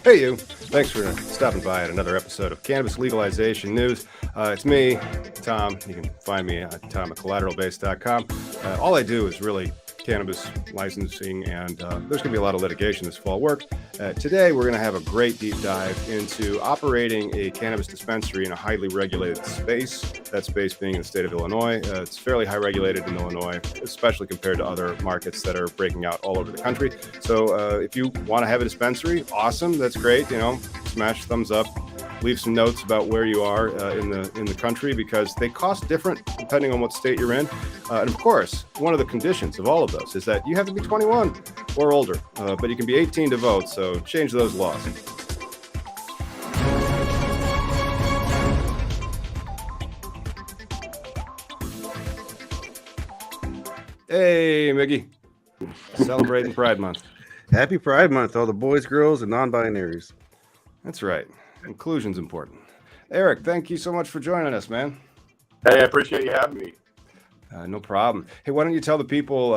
Hey, you. Thanks for stopping by at another episode of Cannabis Legalization News. It's me, Tom. You can find me at tom@collateralbase.com. All I do is really cannabis licensing, and there's going to be a lot of litigation this fall work. Today, we're going to have a great deep dive into operating a cannabis dispensary in a highly regulated space, that space being in the state of Illinois. It's fairly high regulated in Illinois, especially compared to other markets that are breaking out all over the country. So if you want to have a dispensary, awesome, that's great. Smash thumbs up. Leave some notes about where you are in the country, because they cost different depending on what state you're in. And of course, one of the conditions of all of those is that you have to be 21 or older, but you can be 18 to vote. So change those laws. Hey, Miggy, celebrating Pride Month. Happy Pride Month, all the boys, girls, and non-binaries. That's right. Inclusion's important. Eric, thank you so much for joining us, man. Hey, I appreciate you having me. No problem. Hey, why don't you tell the people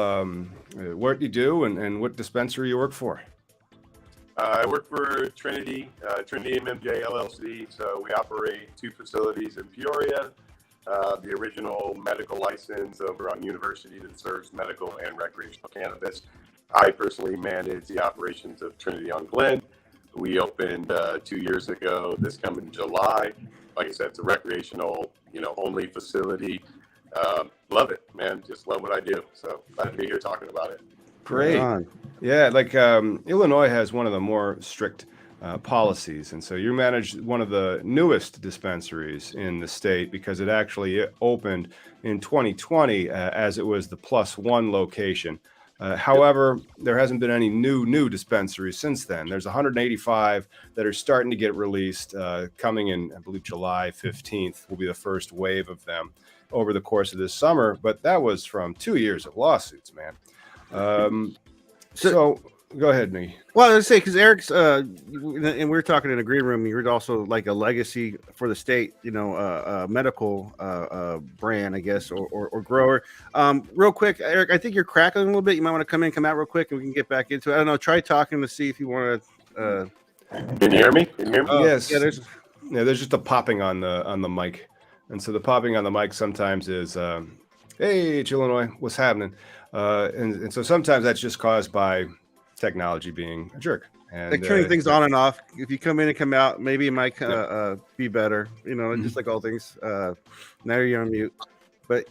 what you do and what dispensary you work for? I work for Trinity MMJ LLC. So we operate two facilities in Peoria. The original medical license over on University that serves medical and recreational cannabis. I personally manage the operations of Trinity on Glen. We opened 2 years ago, this coming July. Like I said, it's a recreational, only facility. Love it, man. Just love what I do. So glad to be here talking about it. Great. Yeah, Illinois has one of the more strict policies. And so you manage one of the newest dispensaries in the state, because it actually opened in 2020 as it was the +1 location. However, there hasn't been any new dispensaries since then. There's 185 that are starting to get released, coming in, I believe, July 15th will be the first wave of them over the course of this summer. But that was from 2 years of lawsuits, man. So go ahead, Nick. Well, I was going to say, because Eric's, and we were talking in a green room, you're also like a legacy for the state, medical brand, I guess, or grower. Real quick, Eric, I think you're crackling a little bit. You might want to come in, come out real quick, and we can get back into it. I don't know. Try talking to see if you want to. Can you hear me? Yes. Yeah, there's just a popping on the mic. And so the popping on the mic sometimes is, hey, it's Illinois, what's happening? And so sometimes that's just caused by technology being a jerk. And like turning things on and off. If you come in and come out, maybe it might be better. Just like all things. Now you're on mute. But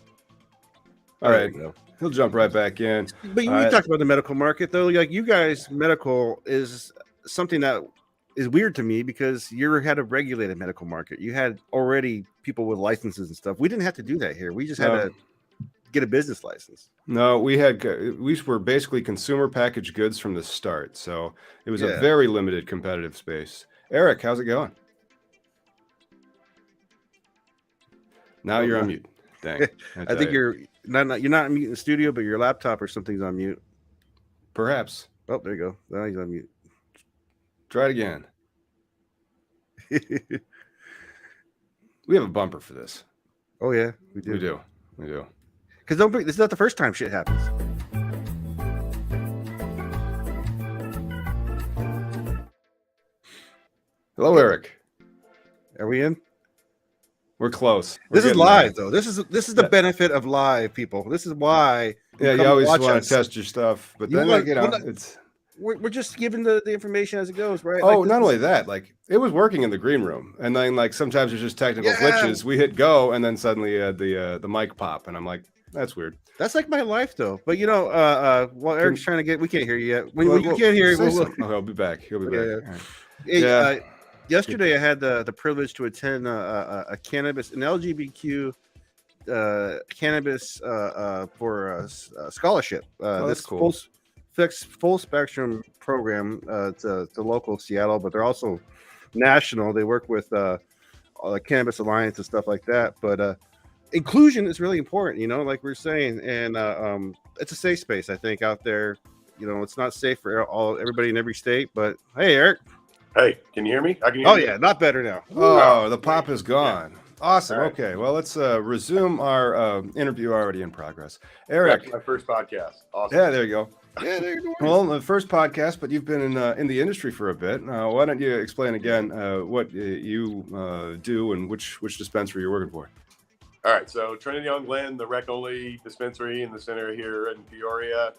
all right, he'll jump right back in. But we talked about the medical market, though. Like you guys, medical is something that is weird to me, because you had a regulated medical market. You had already people with licenses and stuff. We didn't have to do that here. We just had to get a business license. No, we were basically consumer packaged goods from the start. So it was a very limited competitive space. Eric, how's it going? Now you're on mute. Dang. I think you're not on mute in the studio, but your laptop or something's on mute. Perhaps. Oh, there you go. Now he's on mute. Try it again. We have a bumper for this. Oh yeah, we do. We do. Because this is not the first time shit happens. Hello, Eric. Are we in? We're close. This is live, though. This is the benefit of live, people. This is why. Yeah, you always want to test your stuff, but then it's. We're just giving the information as it goes, right? Oh, not only that, it was working in the green room, and then sometimes there's just technical glitches. We hit go, and then suddenly the mic pop, and I'm like, that's weird. That's like my life, though. But while Eric's trying to get, we can't hear you yet. When you can't hear, he'll be back. He'll be back. Yeah. Yesterday, I had the privilege to attend an LGBTQ cannabis for a scholarship. That's cool. Full spectrum program to local Seattle, but they're also national. They work with the Cannabis Alliance and stuff like that. But inclusion is really important, like we're saying, and it's a safe space, I think, out there. It's not safe for everybody in every state. But hey, Eric. Hey, can you hear me? I can hear you. Yeah, not better now. Oh, the pop is gone. Yeah. Awesome. Right. Okay, well, let's resume our interview already in progress. Eric. That's my first podcast. Awesome. Yeah, there you go. Yeah, they're doing Well, the first podcast, but you've been in the industry for a bit. Why don't you explain again what you do and which dispensary you're working for? All right, so Trinity on Glen, the rec only dispensary in the center here in Peoria.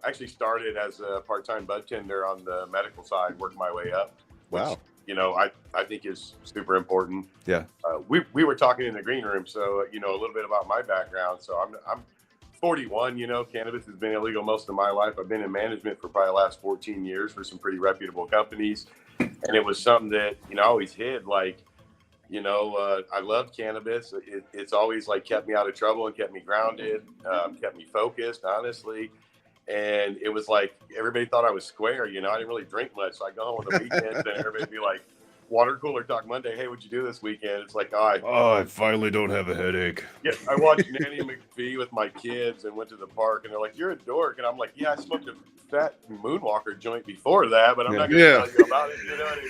Actually started as a part-time bud tender on the medical side, worked my way up, which Wow. I think is super important. Yeah. We were talking in the green room, so a little bit about my background. So I'm 41. Cannabis has been illegal most of my life. I've been in management for probably the last 14 years for some pretty reputable companies, and it was something that I always hid. Like, I loved cannabis. It's always like kept me out of trouble and kept me grounded, kept me focused, honestly. And it was like everybody thought I was square. I didn't really drink much. So I go home on the weekends and everybody'd be like, water cooler talk Monday. Hey, what'd you do this weekend? It's like, I finally don't have a headache. yeah, I watched Nanny McPhee with my kids and went to the park, and they're like, "You're a dork," and I'm like, "Yeah, I smoked a fat Moonwalker joint before that, but I'm not going to tell you about it." You know what I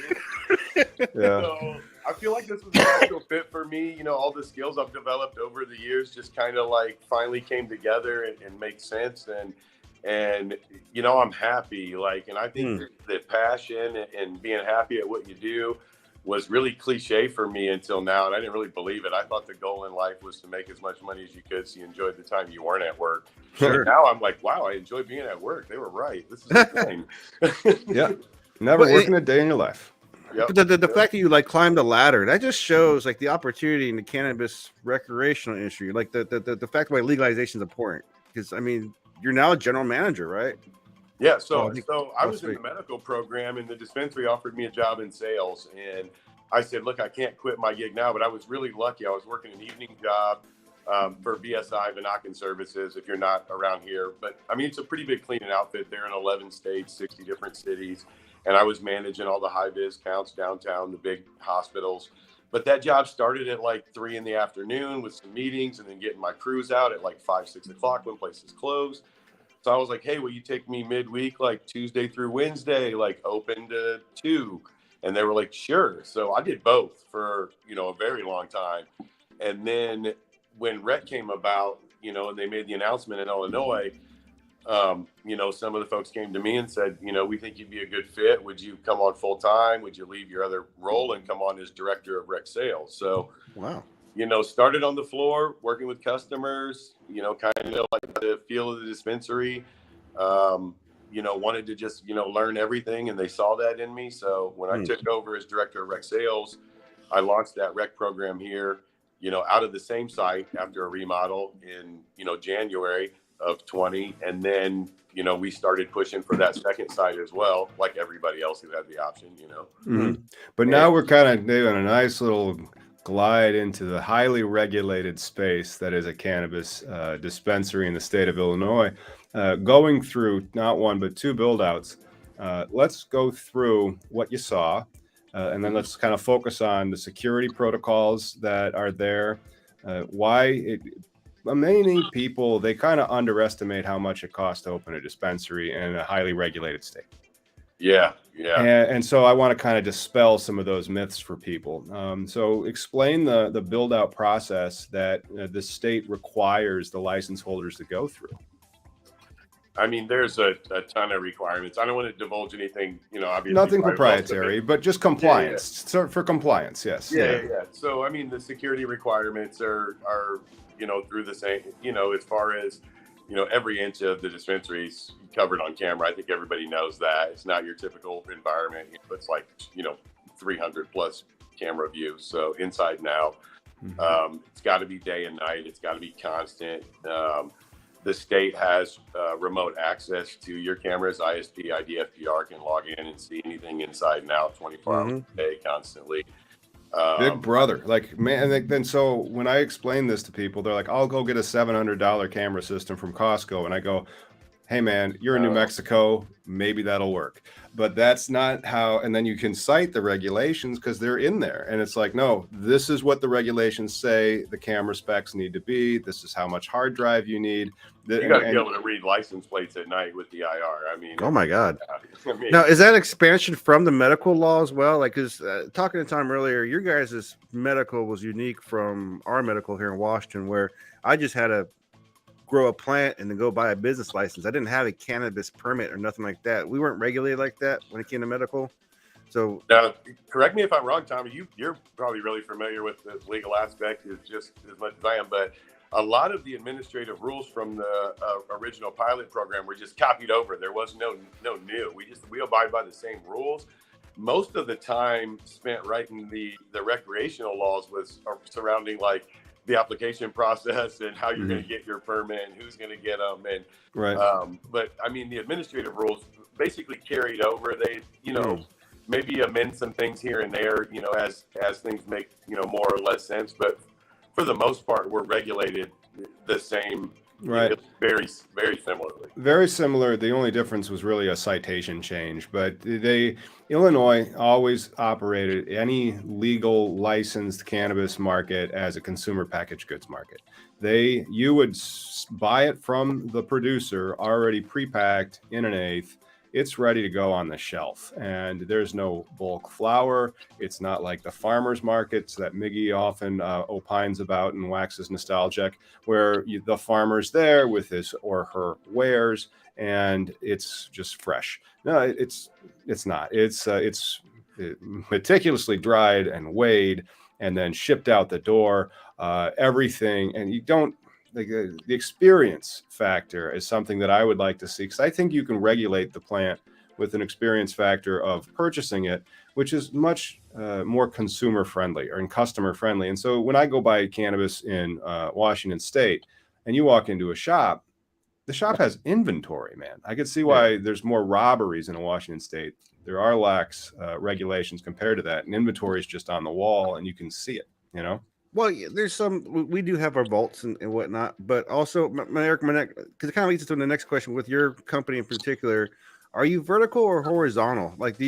mean? Yeah. So I feel like this was a natural fit for me. All the skills I've developed over the years just kind of like finally came together and make sense. And I'm happy. And I think that passion and being happy at what you do was really cliche for me until now, and I didn't really believe it. I thought the goal in life was to make as much money as you could so you enjoyed the time you weren't at work. Sure. And now I'm like, wow, I enjoy being at work. They were right. This is the thing. Yeah. Never But working a day in your life. Yep. But the fact that you like climbed the ladder, that just shows like the opportunity in the cannabis recreational industry. Like the fact why legalization is important, because I mean you're now a general manager, right? Yeah, so I think I that's was in big. the medical program, and the dispensary offered me a job in sales. And I said, look, I can't quit my gig now, but I was really lucky. I was working an evening job for BSI, Vanakan Services, if you're not around here. But, I mean, it's a pretty big cleaning outfit. They're in 11 states, 60 different cities. And I was managing all the high-vis counts downtown, the big hospitals. But that job started at like 3 p.m. with some meetings and then getting my crews out at like 5, 6 o'clock when places closed. So I was like, hey, will you take me midweek, like Tuesday through Wednesday, like open to 2? And they were like, sure. So I did both for, a very long time. And then when REC came about, and they made the announcement in Illinois, some of the folks came to me and said, we think you'd be a good fit. Would you come on full time? Would you leave your other role and come on as director of REC sales? So, Wow. started on the floor, working with customers, kind of like the feel of the dispensary, wanted to just, learn everything. And they saw that in me. So when I took over as director of REC sales, I launched that REC program here, out of the same site after a remodel in, January of 20. And then, we started pushing for that second site as well, like everybody else who had the option, Mm-hmm. But now we're kind of doing a nice little glide into the highly regulated space that is a cannabis dispensary in the state of Illinois, going through not one but 2 build outs. Let's go through what you saw, and then let's kind of focus on the security protocols that are there. Many people, they kind of underestimate how much it costs to open a dispensary in a highly regulated state. Yeah. And so I want to kind of dispel some of those myths for people. So explain the build out process that the state requires the license holders to go through. I mean, there's a ton of requirements. I don't want to divulge anything, obviously. Nothing proprietary, but just compliance. So for compliance, yes. Yeah. So, I mean, the security requirements are through the same, as far as, every inch of the dispensary is covered on camera. I think everybody knows that. It's not your typical environment. It's like, 300 plus camera views. So inside and out. It's got to be day and night. It's got to be constant. The state has remote access to your cameras. ISP, IDFPR can log in and see anything inside and out 24 hours a day, constantly. Big brother, like, man. Then so when I explain this to people, they're like, "I'll go get a $700 camera system from Costco," and I go, "Hey, man, you're in New Mexico. Maybe that'll work." But that's not how. And then you can cite the regulations because they're in there, and it's like, no, this is what the regulations say the camera specs need to be. This is how much hard drive you need. You got to be able to read license plates at night with the IR. I mean, oh my God. Now, is that expansion from the medical law as well? Like, because talking to Tom earlier, your guys' medical was unique from our medical here in Washington, where I just had a grow a plant and then go buy a business license. I didn't have a cannabis permit or nothing like that. We weren't regulated like that when it came to medical. So now, correct me if I'm wrong, Tommy. You're probably really familiar with the legal aspect as just as much as I am, but a lot of the administrative rules from the original pilot program were just copied over. There was no new. We abide by the same rules. Most of the time spent writing the recreational laws was surrounding like the application process and how you're going to get your permit and who's going to get them. And Right. But I mean, the administrative rules basically carried over. They, maybe amend some things here and there, as things make, more or less sense. But for the most part, we're regulated the same, Right. Very, very similarly. Very similar. The only difference was really a citation change, but Illinois always operated any legal licensed cannabis market as a consumer packaged goods market. You would buy it from the producer already pre-packed in an eighth. It's ready to go on the shelf, and there's no bulk flower. It's not like the farmers markets that Miggy often opines about and waxes nostalgic, where the farmer's there with his or her wares, and it's just fresh. No, it's not. It's meticulously dried and weighed, and then shipped out the door. Everything, and you don't. The experience factor is something that I would like to see, because I think you can regulate the plant with an experience factor of purchasing it, which is much more consumer friendly and customer friendly. And so when I go buy cannabis in Washington State and you walk into a shop, the shop has inventory, man. I could see why there's more robberies in Washington State. There are lax regulations compared to that, and inventory is just on the wall and you can see it, Well, there's we do have our vaults and whatnot, but also, Eric, because it kind of leads us to the next question with your company in particular. Are you vertical or horizontal? Like,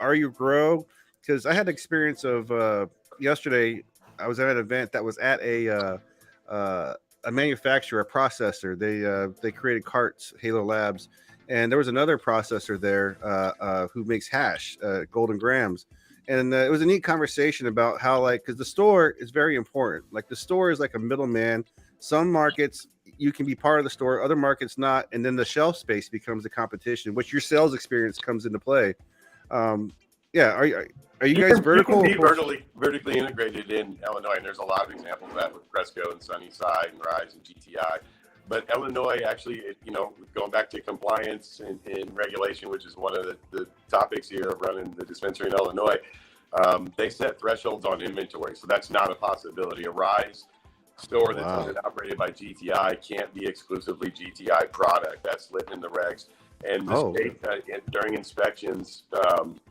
are you grow? Because I had the experience of yesterday. I was at an event that was at a manufacturer, a processor. They created carts, Halo Labs, and there was another processor there who makes hash, Golden Grams. And it was a neat conversation about how, because the store is very important. Like, the store is like a middleman. Some markets you can be part of the store, other markets not, and then the shelf space becomes the competition, which your sales experience comes into play. Are you guys vertical? You can be vertically integrated in Illinois, and there's a lot of examples of that with Cresco and Sunnyside and Rise and GTI. But Illinois actually, going back to compliance and regulation, which is one of the topics here of running the dispensary in Illinois, they set thresholds on inventory. So that's not a possibility. A Rise store that's owned and operated by GTI can't be exclusively GTI product. That's lit in the regs. And the state, during inspections,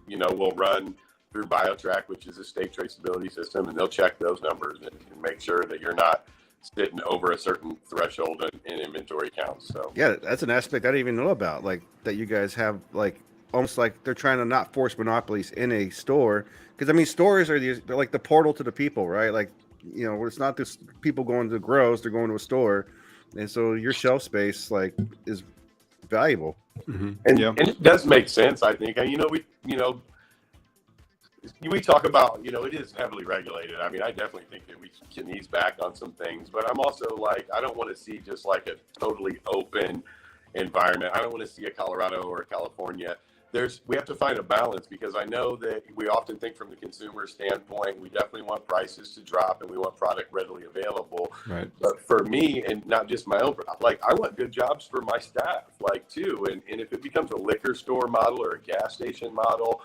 will run through BioTrack, which is a state traceability system, and they'll check those numbers and make sure that you're not sitting over a certain threshold in inventory counts. So that's an aspect I didn't even know about, like that you guys have, like almost like they're trying to not force monopolies in a store, because I mean stores they're like the portal to the people, right? Like, it's not just people going to grows, they're going to a store, and so your shelf space is valuable. Mm-hmm. And it does make sense, I think. We talk about, it is heavily regulated. I mean, I definitely think that we can ease back on some things, but I'm also I don't want to see just like a totally open environment. I don't want to see a Colorado or a California. We have to find a balance, because I know that we often think from the consumer standpoint, we definitely want prices to drop and we want product readily available. Right. But for me, and not just my own, I want good jobs for my staff, too. And if it becomes a liquor store model or a gas station model,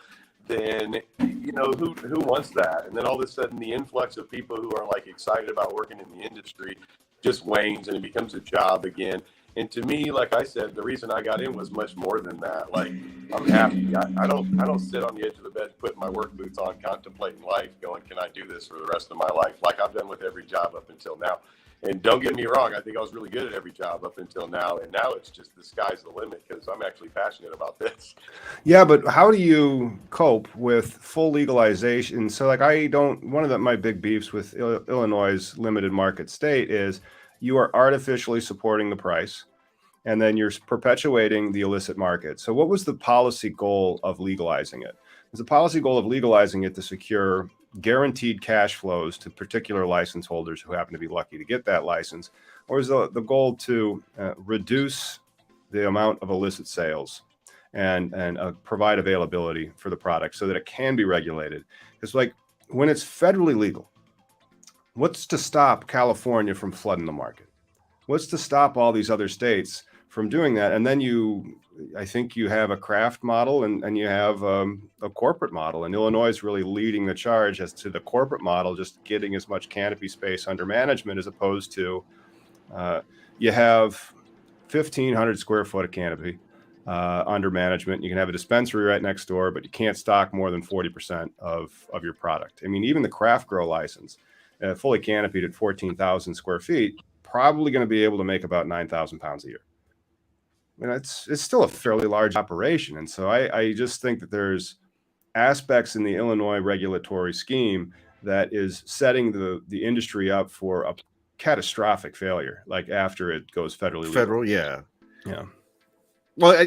then who wants that? And then all of a sudden the influx of people who are excited about working in the industry just wanes and it becomes a job again. And to me, like I said, the reason I got in was much more than that. I'm happy. I don't sit on the edge of the bed putting my work boots on, contemplating life, going, can I do this for the rest of my life? Like I've done with every job up until now. And don't get me wrong, I think I was really good at every job up until now. And now it's just the sky's the limit, because I'm actually passionate about this. Yeah, but how do you cope with full legalization? So one of my big beefs with Illinois' limited market state is you are artificially supporting the price, and then you're perpetuating the illicit market. So what was the policy goal of legalizing it? Was the policy goal of legalizing it to secure guaranteed cash flows to particular license holders who happen to be lucky to get that license? or is the goal to reduce the amount of illicit sales and provide availability for the product so that it can be regulated? Because like when it's federally legal, what's to stop California from flooding the market? What's to stop all these other states from doing that? And then I think you have a craft model and you have a corporate model, and Illinois is really leading the charge as to the corporate model, just getting as much canopy space under management as opposed to you have 1,500 square foot of canopy under management. You can have a dispensary right next door, but you can't stock more than 40% of your product. I mean, even the craft grow license, fully canopied at 14,000 square feet, probably going to be able to make about 9,000 pounds a year. I mean, it's still a fairly large operation. And so I just think that there's aspects in the Illinois regulatory scheme that is setting the industry up for a catastrophic failure, like after it goes federally legal. Federal, yeah. Well, I,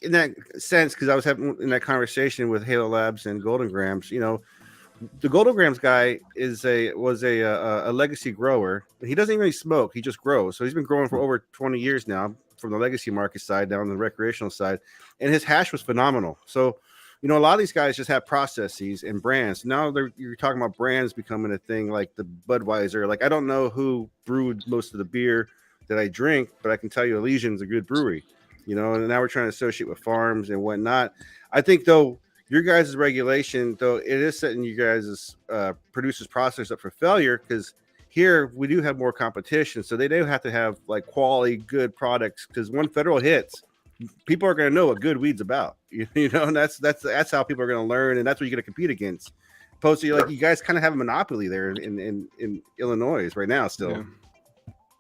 in that sense, because I was having in that conversation with Halo Labs and Golden Grams, the Golden Grams guy was a legacy grower. He doesn't even really smoke; he just grows. So he's been growing for over 20 years now, from the legacy market side down to the recreational side, and his hash was phenomenal. So, a lot of these guys just have processes and brands. Now you're talking about brands becoming a thing, like the Budweiser. Like, I don't know who brewed most of the beer that I drink, but I can tell you Elysian's a good brewery. And now we're trying to associate with farms and whatnot. I think, though, your guys' regulation, though, it is setting you guys' producers' process up for failure, because here we do have more competition. So they do have to have like quality, good products, because when federal hits, people are going to know what good weed's about, and that's how people are going to learn, and that's what you're going to compete against. Opposed to like you guys kind of have a monopoly there in Illinois right now still. Yeah.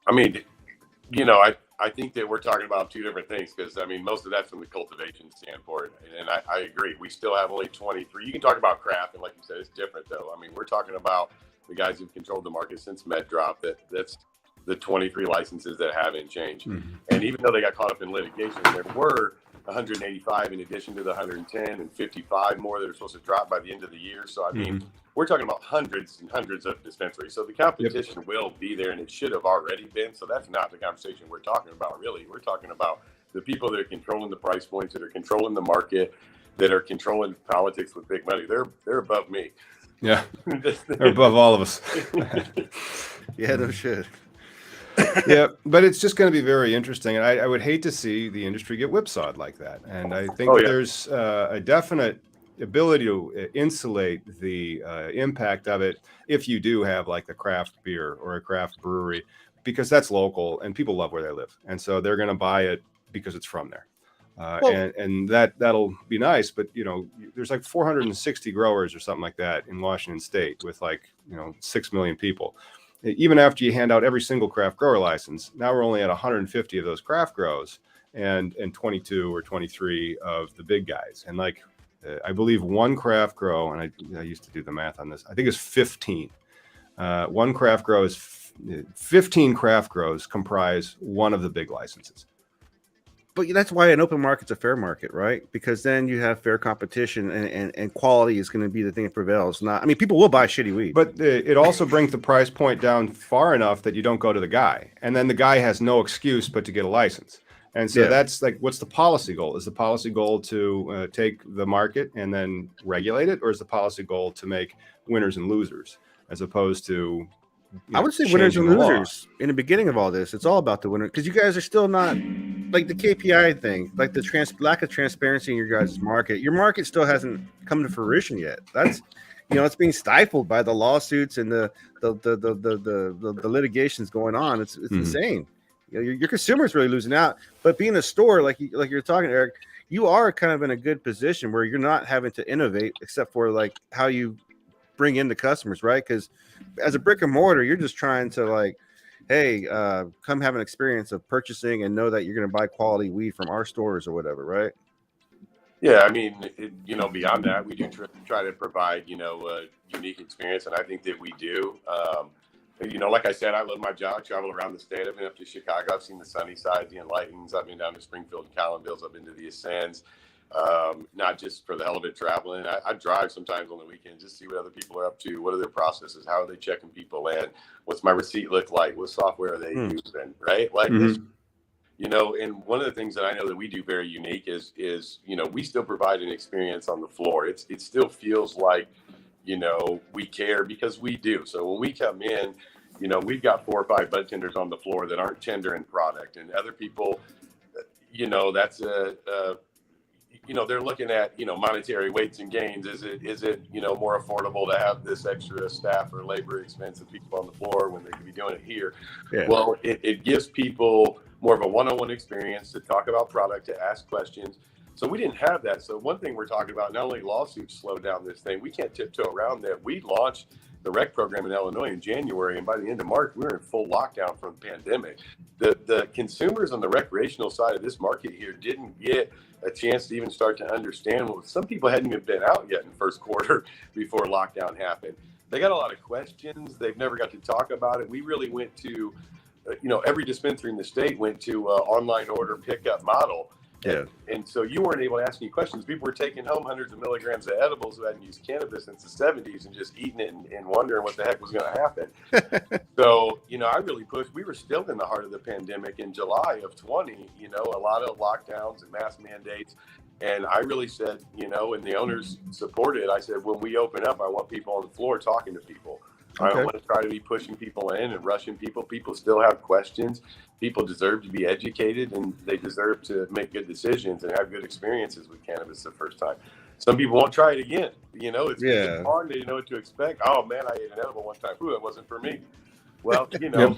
I mean, I think that we're talking about two different things, because I mean, most of that's from the cultivation standpoint, and I agree. We still have only 23. You can talk about craft, and like you said, it's different though. I mean, we're talking about the guys who've controlled the market since Med dropped. That's the 23 licenses that haven't changed. Mm-hmm. And even though they got caught up in litigation, there were 185 in addition to the 110 and 55 more that are supposed to drop by the end of the year. So I mean, we're talking about hundreds and hundreds of dispensaries. So the competition will be there, and it should have already been. So that's not the conversation we're talking about, really. We're talking about the people that are controlling the price points, that are controlling the market, that are controlling politics with big money. They're above me. Yeah, they're above all of us. Yeah, no shit. Yeah, but it's just going to be very interesting, and I would hate to see the industry get whipsawed like that. And I think there's a definite ability to insulate the impact of it if you do have like the craft beer or a craft brewery, because that's local and people love where they live, and so they're going to buy it because it's from there. And that'll be nice, but there's like 460 growers or something like that in Washington State with 6 million people. Even after you hand out every single craft grower license, now we're only at 150 of those craft grows and 22 or 23 of the big guys. And I believe one craft grow, and I used to do the math on this, I think it's 15. One craft grow is 15 craft grows comprise one of the big licenses. But that's why an open market's a fair market, right? Because then you have fair competition, and quality is going to be the thing that prevails. People will buy shitty weed. But it also brings the price point down far enough that you don't go to the guy. And then the guy has no excuse but to get a license. And so that's like, what's the policy goal? Is the policy goal to take the market and then regulate it? Or is the policy goal to make winners and losers as opposed to... I would say winners and losers in the beginning of all this. It's all about the winner, because you guys are still not like the KPI thing, like the lack of transparency in your guys' market. Your market still hasn't come to fruition yet. That's it's being stifled by the lawsuits and the litigations going on. It's insane. Your consumer's really losing out. But being a store, like you're talking, Eric, you are kind of in a good position where you're not having to innovate except for like how you bring in the customers, right? Because as a brick and mortar, you're just trying to hey, come have an experience of purchasing and know that you're going to buy quality weed from our stores or whatever, right? Yeah, I mean, beyond that, we do try to provide, a unique experience, and I think that we do. Like I said, I love my job. I travel around the state. I've been up to Chicago. I've seen the sunny side, the Enlightens. I've been down to Springfield and Collins. I've been to the Ascends. not just for the hell of it traveling. I drive sometimes on the weekends just to see what other people are up to. What are their processes? How are they checking people in? What's my receipt look like? What software are they using? Right? Like this, you know, and one of the things that I know that we do very unique is, you know, we still provide an experience on the floor. It still feels like, you know, we care because we do. So when we come in, you know, we've got 4 or 5 bud tenders on the floor that aren't tendering product, and other people, you know, that's you know, they're looking at, you know, monetary weights and gains. Is it, you know, more affordable to have this extra staff or labor expense of people on the floor when they could be doing it here? Yeah. Well, it gives people more of a one-on-one experience to talk about product, to ask questions. So we didn't have that. So one thing we're talking about, not only lawsuits slowed down this thing, we can't tiptoe around that. We launched the rec program in Illinois in January, and by the end of March, we were in full lockdown from the pandemic. The consumers on the recreational side of this market here didn't get a chance to even start to understand. Well, some people hadn't even been out yet in the first quarter before lockdown happened. They got a lot of questions. They've never got to talk about it. We really went to, you know, every dispensary in the state went to online order pickup model. Yeah. And so you weren't able to ask any questions. People were taking home hundreds of milligrams of edibles who hadn't used cannabis since the 70s and just eating it and wondering what the heck was going to happen. So, you know, I really pushed. We were still in the heart of the pandemic in July of 20, you know, a lot of lockdowns and mask mandates. And I really said, you know, and the owners supported, I said, when we open up, I want people on the floor talking to people. I don't want to try to be pushing people in and rushing people. People still have questions. People deserve to be educated, and they deserve to make good decisions and have good experiences with cannabis the first time. Some people won't try it again. You know, it's hard. They didn't know what to expect. Oh, man, I ate an edible one time. Ooh, it wasn't for me. Well, you know.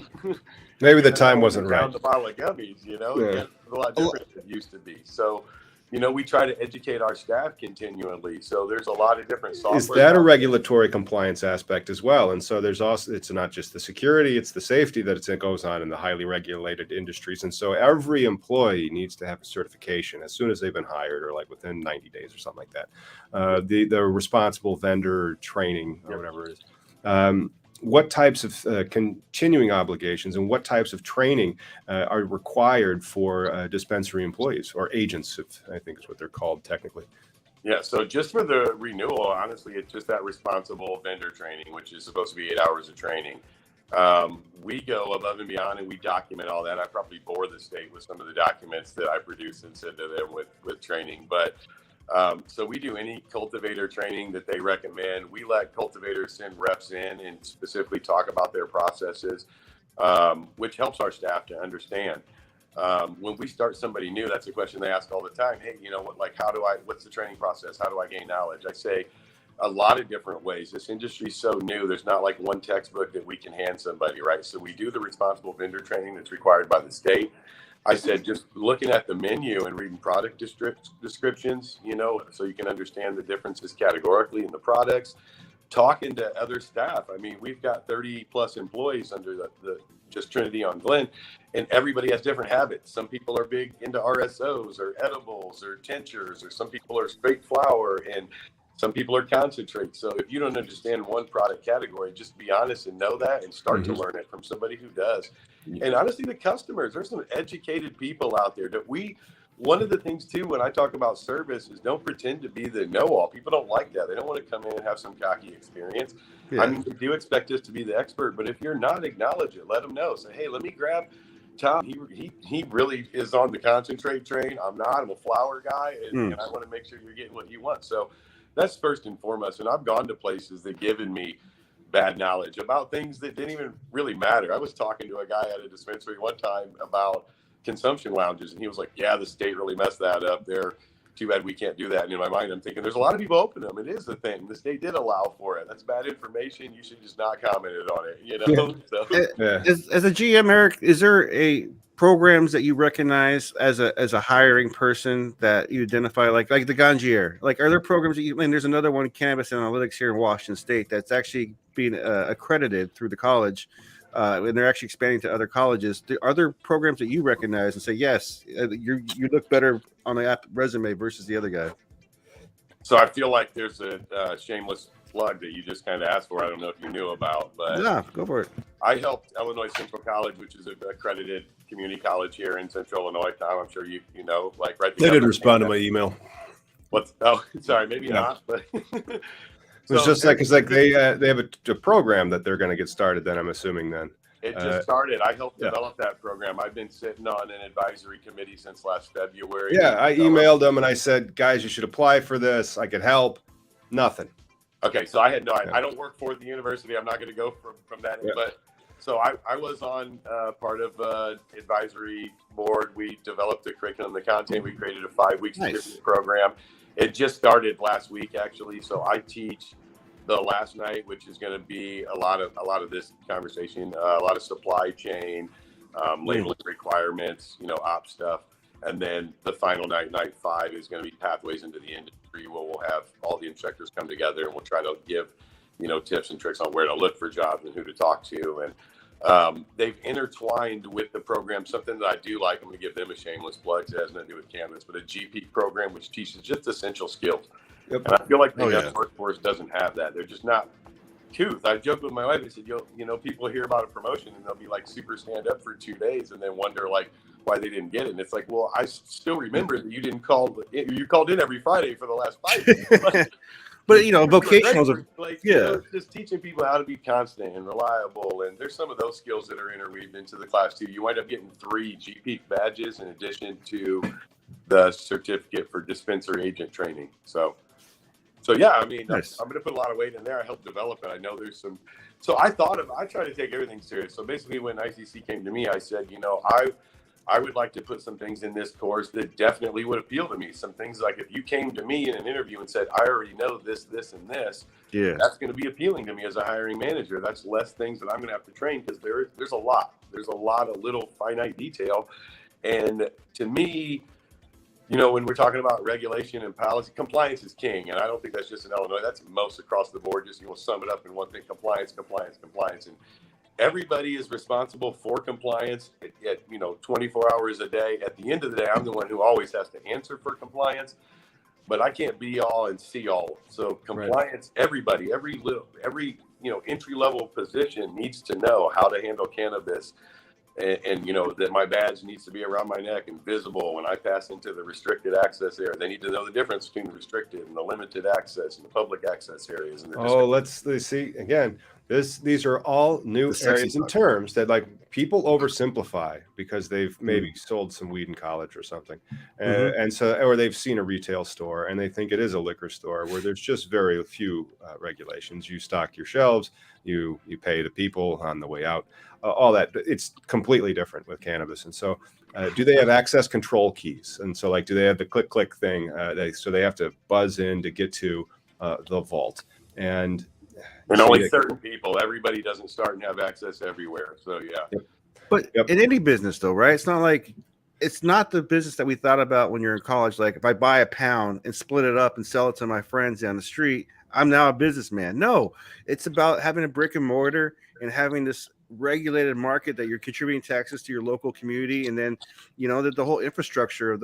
Maybe the time wasn't right. Down the bottle of gummies, you know. It's a lot different than it used to be. So, you know, we try to educate our staff continually. So there's a lot of different software. Is that a regulatory compliance aspect as well? And so there's also, it's not just the security, it's the safety that it goes on in the highly regulated industries. And so every employee needs to have a certification as soon as they've been hired, or like within 90 days or something like that. The responsible vendor training or whatever it is. What types of continuing obligations and what types of training are required for dispensary employees, or agents, I think is what they're called technically? Yeah, so just for the renewal, honestly, it's just that responsible vendor training, which is supposed to be 8 hours of training. We go above and beyond, and we document all that. I probably bore the state with some of the documents that I produce and send to them with training. But so we do any cultivator training that they recommend. We let cultivators send reps in and specifically talk about their processes, which helps our staff to understand. When we start somebody new, that's a question they ask all the time. Hey, you know, what's the training process? How do I gain knowledge? I say a lot of different ways. This industry's so new. There's not like one textbook that we can hand somebody, right? So we do the responsible vendor training that's required by the state. I said, just looking at the menu and reading product descriptions, you know, so you can understand the differences categorically in the products, talking to other staff. I mean, we've got 30 plus employees under the just Trinity on Glen, and everybody has different habits. Some people are big into RSOs or edibles or tinctures, or some people are straight flower, and some people are concentrates. So if you don't understand one product category, just be honest and know that, and start to learn it from somebody who does. And honestly, the customers, there's some educated people out there that one of the things too, when I talk about service, is don't pretend to be the know-all. People don't like that. They don't want to come in and have some cocky experience. I mean, they do expect us to be the expert, but if you're not, acknowledge it. Let them know. Say, hey, let me grab Tom. He really is on the concentrate train. I'm not. I'm a flower guy, and I want to make sure you're getting what you want. So that's first and foremost. And I've gone to places that given me bad knowledge about things that didn't even really matter. I was talking to a guy at a dispensary one time about consumption lounges, and he was like, yeah, the state really messed that up there. Too bad we can't do that. And in my mind, I'm thinking there's a lot of people open them. It is a thing. The state did allow for it. That's bad information. You should just not comment on it, you know? As a GM, Eric, is there programs that you recognize as a hiring person that you identify, like the Ganjier? Like, are there programs that and there's another one, Cannabis Analytics, here in Washington State, that's actually being accredited through the college, and they're actually expanding to other colleges. Are there programs that you recognize and say, yes, you look better on the resume versus the other guy? So I feel like there's a shameless plug that you just kind of asked for. I don't know if you knew about, but yeah, go for it. I helped Illinois Central College, which is an accredited community college here in Central Illinois. Tom, I'm sure you know, like right. They did respond to my email. What's oh sorry, maybe Yeah. not, but It's so just like it's like they have a program that they're going to get started. Then I'm assuming then. it just started. I helped yeah. develop that program. I've been sitting on an advisory committee since last February. Yeah, I emailed them and I said, guys, you should apply for this. I could help. Nothing. Okay, so I had no. I don't work for the university. I'm not going to go from that. Yeah. But so I was on part of advisory board. We developed the curriculum, the content. We created a 5-week subscription program. It just started last week, actually. So I teach the last night, which is going to be a lot of this conversation, a lot of supply chain, labeling requirements, op stuff. And then the final night, night 5, is going to be pathways into the industry, where we'll have all the instructors come together and we'll try to give, tips and tricks on where to look for jobs and who to talk to. And they've intertwined with the program something that I do like. I'm going to give them a shameless plug. It has nothing to do with cannabis, but a GP program, which teaches just essential skills. Yep. And I feel like the young workforce doesn't have that. They're just not tooth. I joked with my wife. I said, people hear about a promotion and they'll be like super stand up for 2 days and then wonder like why they didn't get it. And it's like, well, I still remember that you called in every Friday for the last 5 years. But vocational, just teaching people how to be constant and reliable. And there's some of those skills that are interweaved into the class too. You wind up getting 3 GP badges in addition to the certificate for dispensary agent training. So yeah, I mean, nice. I'm going to put a lot of weight in there. I helped develop it. I know there's some. So I try to take everything serious. So basically, when ICC came to me, I said, I would like to put some things in this course that definitely would appeal to me. Some things like if you came to me in an interview and said, I already know this, this, and this, that's going to be appealing to me as a hiring manager. That's less things that I'm going to have to train because there's a lot. There's a lot of little finite detail. And to me, when we're talking about regulation and policy, compliance is king. And I don't think that's just in Illinois. That's most across the board. Just, sum it up in one thing: compliance. And everybody is responsible for compliance at 24 hours a day. At the end of the day, I'm the one who always has to answer for compliance, but I can't be all and see all. So compliance, everybody, every entry level position needs to know how to handle cannabis. And that my badge needs to be around my neck and visible when I pass into the restricted access area. They need to know the difference between the restricted and the limited access and the public access areas. And let's see again. These are all new areas and terms that like people oversimplify because they've maybe sold some weed in college or something, and so or they've seen a retail store and they think it is a liquor store where there's just very few regulations. You stock your shelves, you pay the people on the way out, all that. It's completely different with cannabis. And so, do they have access control keys? And so, like, do they have the click thing? So they have to buzz in to get to the vault and only certain people. Everybody doesn't start and have access everywhere. So yeah. But in any business though, right? It's not the business that we thought about when you're in college. Like if I buy a pound and split it up and sell it to my friends down the street, I'm now a businessman. No, it's about having a brick and mortar and having this regulated market that you're contributing taxes to your local community. And then, the whole infrastructure of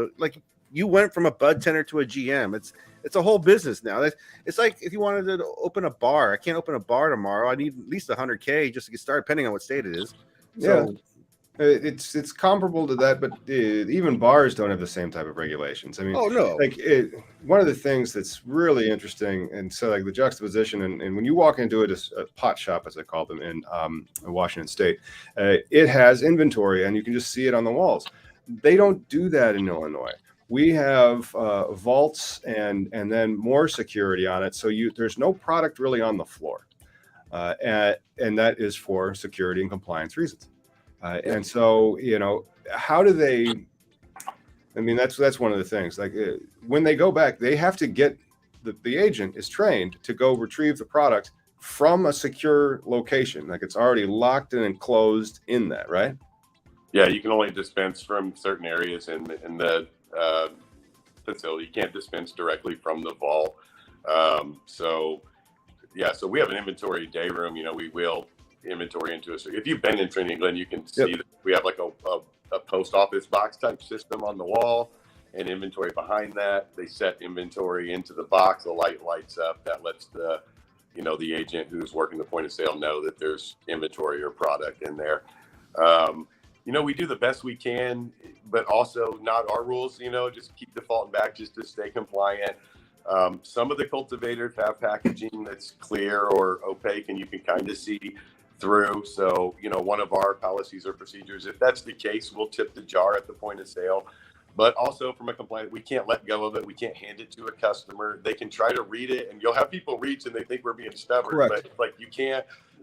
you went from a bud tender to a GM. It's a whole business now. It's like if you wanted to open a bar. I can't open a bar tomorrow. I need at least $100K just to get started, depending on what state it is. So, it's comparable to that, but even bars don't have the same type of regulations. I mean, one of the things that's really interesting, and so like the juxtaposition, and when you walk into a pot shop, as I call them in Washington State, it has inventory, and you can just see it on the walls. They don't do that in Illinois. We have vaults and then more security on it, so there's no product really on the floor, and that is for security and compliance reasons. And so, how do they? I mean, that's one of the things. Like when they go back, they have to get the agent is trained to go retrieve the product from a secure location, like it's already locked and enclosed in that, right? Yeah, you can only dispense from certain areas in the facility. You can't dispense directly from the vault. So we have an inventory day room. We will inventory into us. If you've been in Trinity, Glen, you can see that we have like a post office box type system on the wall and inventory behind that. They set inventory into the box. The light lights up. That lets the agent who's working the point of sale know that there's inventory or product in there. We do the best we can, but also not our rules, just keep defaulting back just to stay compliant. Some of the cultivators have packaging that's clear or opaque, and you can kind of see through. So, one of our policies or procedures, if that's the case, we'll tip the jar at the point of sale. But also from a complaint, we can't let go of it. We can't hand it to a customer. They can try to read it, and you'll have people reach and they think we're being stubborn. Correct. But like,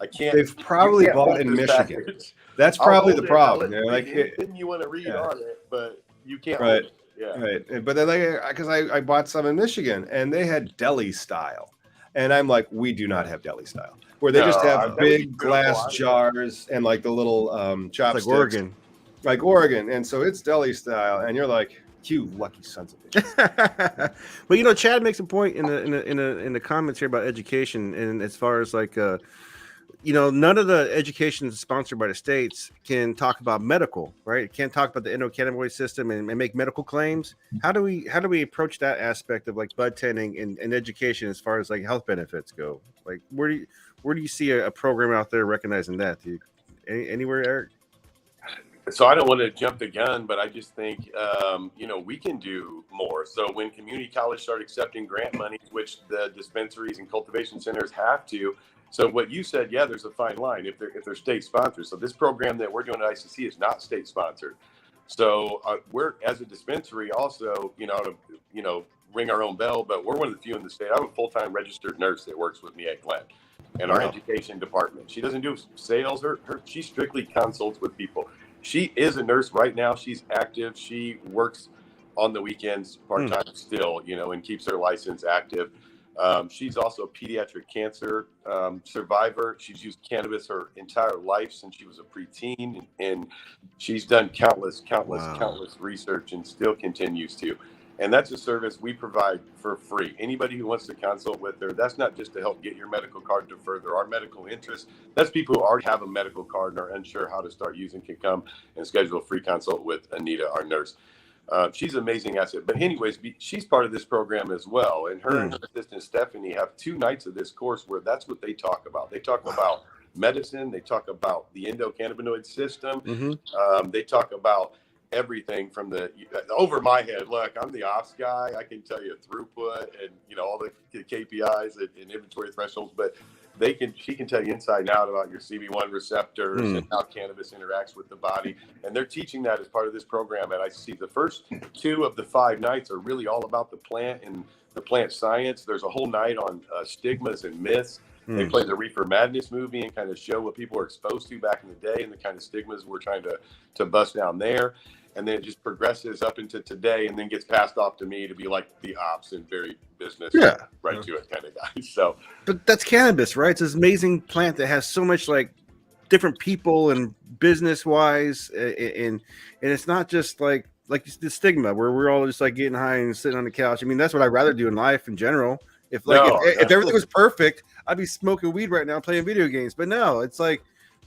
I can't. They've probably bought in Michigan. That's probably the problem. Like, anything you want to read on it, but you can't. Right. Hold it. Yeah. Right. But then, because I bought some in Michigan, and they had deli style, and I'm like, we do not have deli style, where they just have big glass jars and like the little chopsticks. Like Oregon, and so it's deli style, and you're like, you lucky sons of bitches. But Chad makes a point in the comments here about education, and as far as like none of the education sponsored by the states can talk about medical, right? It can't talk about the endocannabinoid system and make medical claims. How do we approach that aspect of like bud tending and education as far as like health benefits go? Like where do you see a program out there recognizing that? Anywhere, Eric? So I don't want to jump the gun, but I just think, we can do more. So when community college start accepting grant money, which the dispensaries and cultivation centers have to, so what you said, yeah, there's a fine line if they're state sponsored. So this program that we're doing at ICC is not state sponsored. So we're, as a dispensary, also, to ring our own bell, but we're one of the few in the state. I have a full-time registered nurse that works with me at Glenn in our education department. She doesn't do sales. She strictly consults with people. She is a nurse right now. She's active. She works on the weekends part-time still, and keeps her license active. She's also a pediatric cancer survivor. She's used cannabis her entire life since she was a preteen, and she's done countless research and still continues to. And that's a service we provide for free. Anybody who wants to consult with her, that's not just to help get your medical card to further our medical interests. That's people who already have a medical card and are unsure how to start using can come and schedule a free consult with Anita, our nurse. She's an amazing asset. But anyways, she's part of this program as well. And her and her assistant, Stephanie, have 2 nights of this course where that's what they talk about. They talk about medicine. They talk about the endocannabinoid system. They talk about everything from over my head. Look, I'm the ops guy. I can tell you throughput and all the KPIs and inventory thresholds, but she can tell you inside and out about your CB1 receptors and how cannabis interacts with the body. And they're teaching that as part of this program at ICC. The first 2 of the 5 nights are really all about the plant and the plant science. There's a whole night on stigmas and myths. They play the Reefer Madness movie and kind of show what people were exposed to back in the day and the kind of stigmas we're trying to bust down there. And then it just progresses up into today and then gets passed off to me to be like the ops and very business, right to it kind of guy. So, but that's cannabis, right? It's this amazing plant that has so much like different people and business wise. And it's not just like the stigma where we're all just like getting high and sitting on the couch. I mean, that's what I'd rather do in life in general. If everything was perfect, I'd be smoking weed right now, playing video games. But no, it's like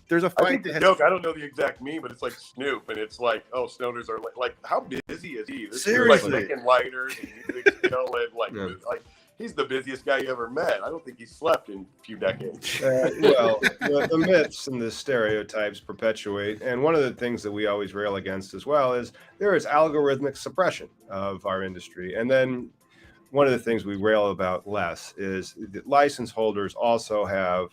there's a fight. I don't know the exact meme, but it's like Snoop, and it's like, oh, stoners are like how busy is he? This Seriously, like making lighters and music, like he's the busiest guy you ever met. I don't think he's slept in a few decades. The myths and the stereotypes perpetuate, and one of the things that we always rail against as well is there is algorithmic suppression of our industry, and then one of the things we rail about less is that license holders also have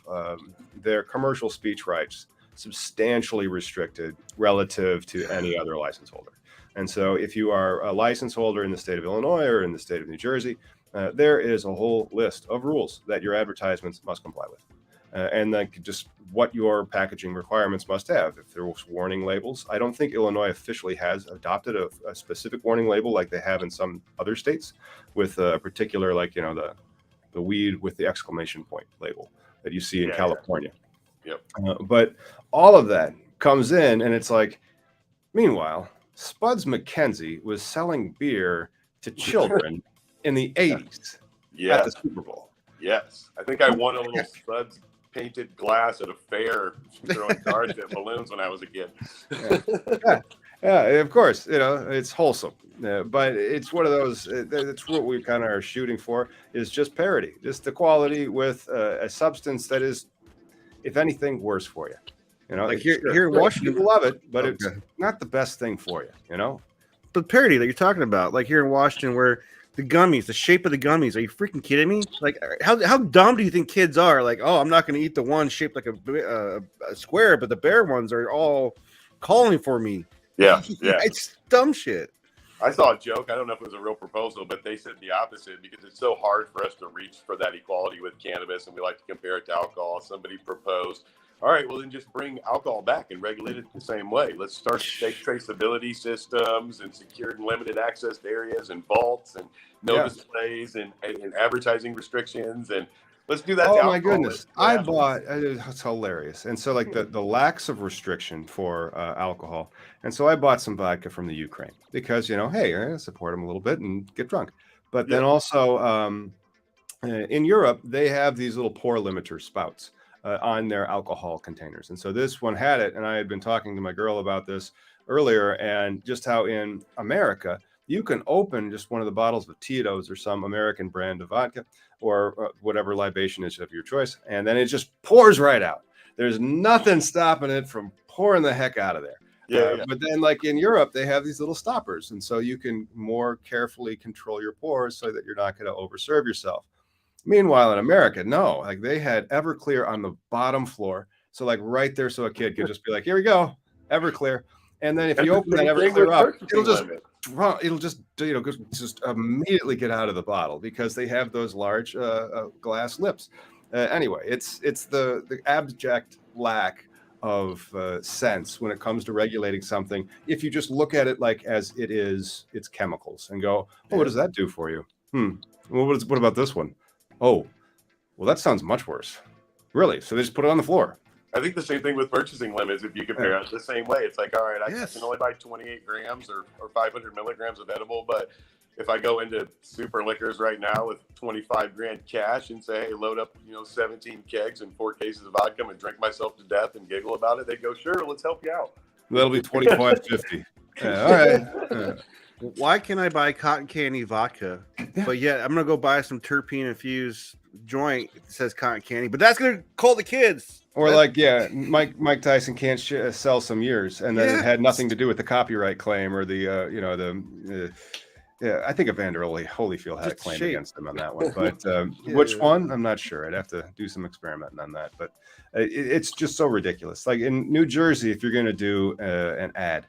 their commercial speech rights substantially restricted relative to any other license holder. And so if you are a license holder in the state of Illinois or in the state of New Jersey, there is a whole list of rules that your advertisements must comply with. And like just what your packaging requirements must have. If there's warning labels, I don't think Illinois officially has adopted a specific warning label like they have in some other states with a particular, like, the weed with the exclamation point label that you see in California. Yep. But all of that comes in and it's like, meanwhile, Spuds McKenzie was selling beer to children in the 80s at the Super Bowl. Yes. I think I won a little Spuds painted glass at a fair throwing cards at balloons when I was a kid. Yeah, of course, it's wholesome, but it's one of those. That's what we kind of are shooting for, is just parity, just the quality with a substance that is, if anything, worse for you. Like here in Washington, people love it, but it's not the best thing for you. But parity that you're talking about, like here in Washington, where The gummies, the shape of the gummies. Are you freaking kidding me? Like, how dumb do you think kids are? Like, oh, I'm not going to eat the one shaped like a square, but the bear ones are all calling for me. Yeah. It's dumb shit. I saw a joke. I don't know if it was a real proposal, but they said the opposite because it's so hard for us to reach for that equality with cannabis, and we like to compare it to alcohol. Somebody proposed, all right, well, then just bring alcohol back and regulate it the same way. Let's start state traceability systems and secured and limited access areas and vaults and no displays and advertising restrictions. And let's do that. Oh my goodness. I bought, it's hilarious. And so like the lacks of restriction for alcohol. And so I bought some vodka from the Ukraine because, you know, hey, I support them a little bit and get drunk. But then also in Europe, they have these little pour limiter spouts on their alcohol containers. And so this one had it. And I had been talking to my girl about this earlier and just how in America, you can open just one of the bottles of Tito's or some American brand of vodka or whatever libation is of your choice. And then it just pours right out. There's nothing stopping it from pouring the heck out of there. But then like in Europe, they have these little stoppers. And so you can more carefully control your pours so that you're not going to overserve yourself. Meanwhile, in America, no, like they had Everclear on the bottom floor. So like right there, so a kid could just be like, here we go, Everclear. And then if you open that Everclear up, it'll just you know just immediately get out of the bottle because they have those large glass lips. Anyway, it's the abject lack of sense when it comes to regulating something. If you just look at it like as it is, it's chemicals and go, oh, what does that do for you? Well, what about this one? Oh, well, that sounds much worse. Really? So they just put it on the floor. I think the same thing with purchasing limits. If you compare it the same way, it's like, all right, I can only buy 28 grams or 500 milligrams of edible. But if I go into Super Liquors right now with 25 grand cash and say, hey, load up, 17 kegs and 4 cases of vodka and drink myself to death and giggle about it, they go, sure, let's help you out. That'll be $25.50. All right. Why can I buy cotton candy vodka, but yet I'm gonna go buy some terpene infused joint that says cotton candy, but that's gonna call the kids. Or Mike Tyson can't sell some years, and then it had nothing to do with the copyright claim or the I think Evander Holyfield had a claim against him on that one, but which one? I'm not sure. I'd have to do some experimenting on that, but it's just so ridiculous. Like in New Jersey, if you're going to do an ad,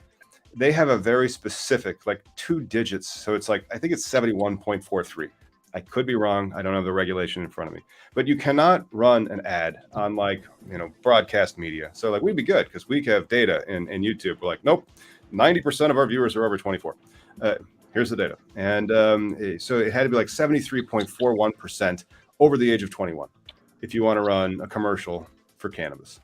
they have a very specific, like 2 digits. So it's like, I think it's 71.43. I could be wrong. I don't have the regulation in front of me, but you cannot run an ad on broadcast media. So like we'd be good because we have data in YouTube. We're like, nope, 90% of our viewers are over 24. Here's the data. And so it had to be like 73.41% over the age of 21 if you want to run a commercial for cannabis.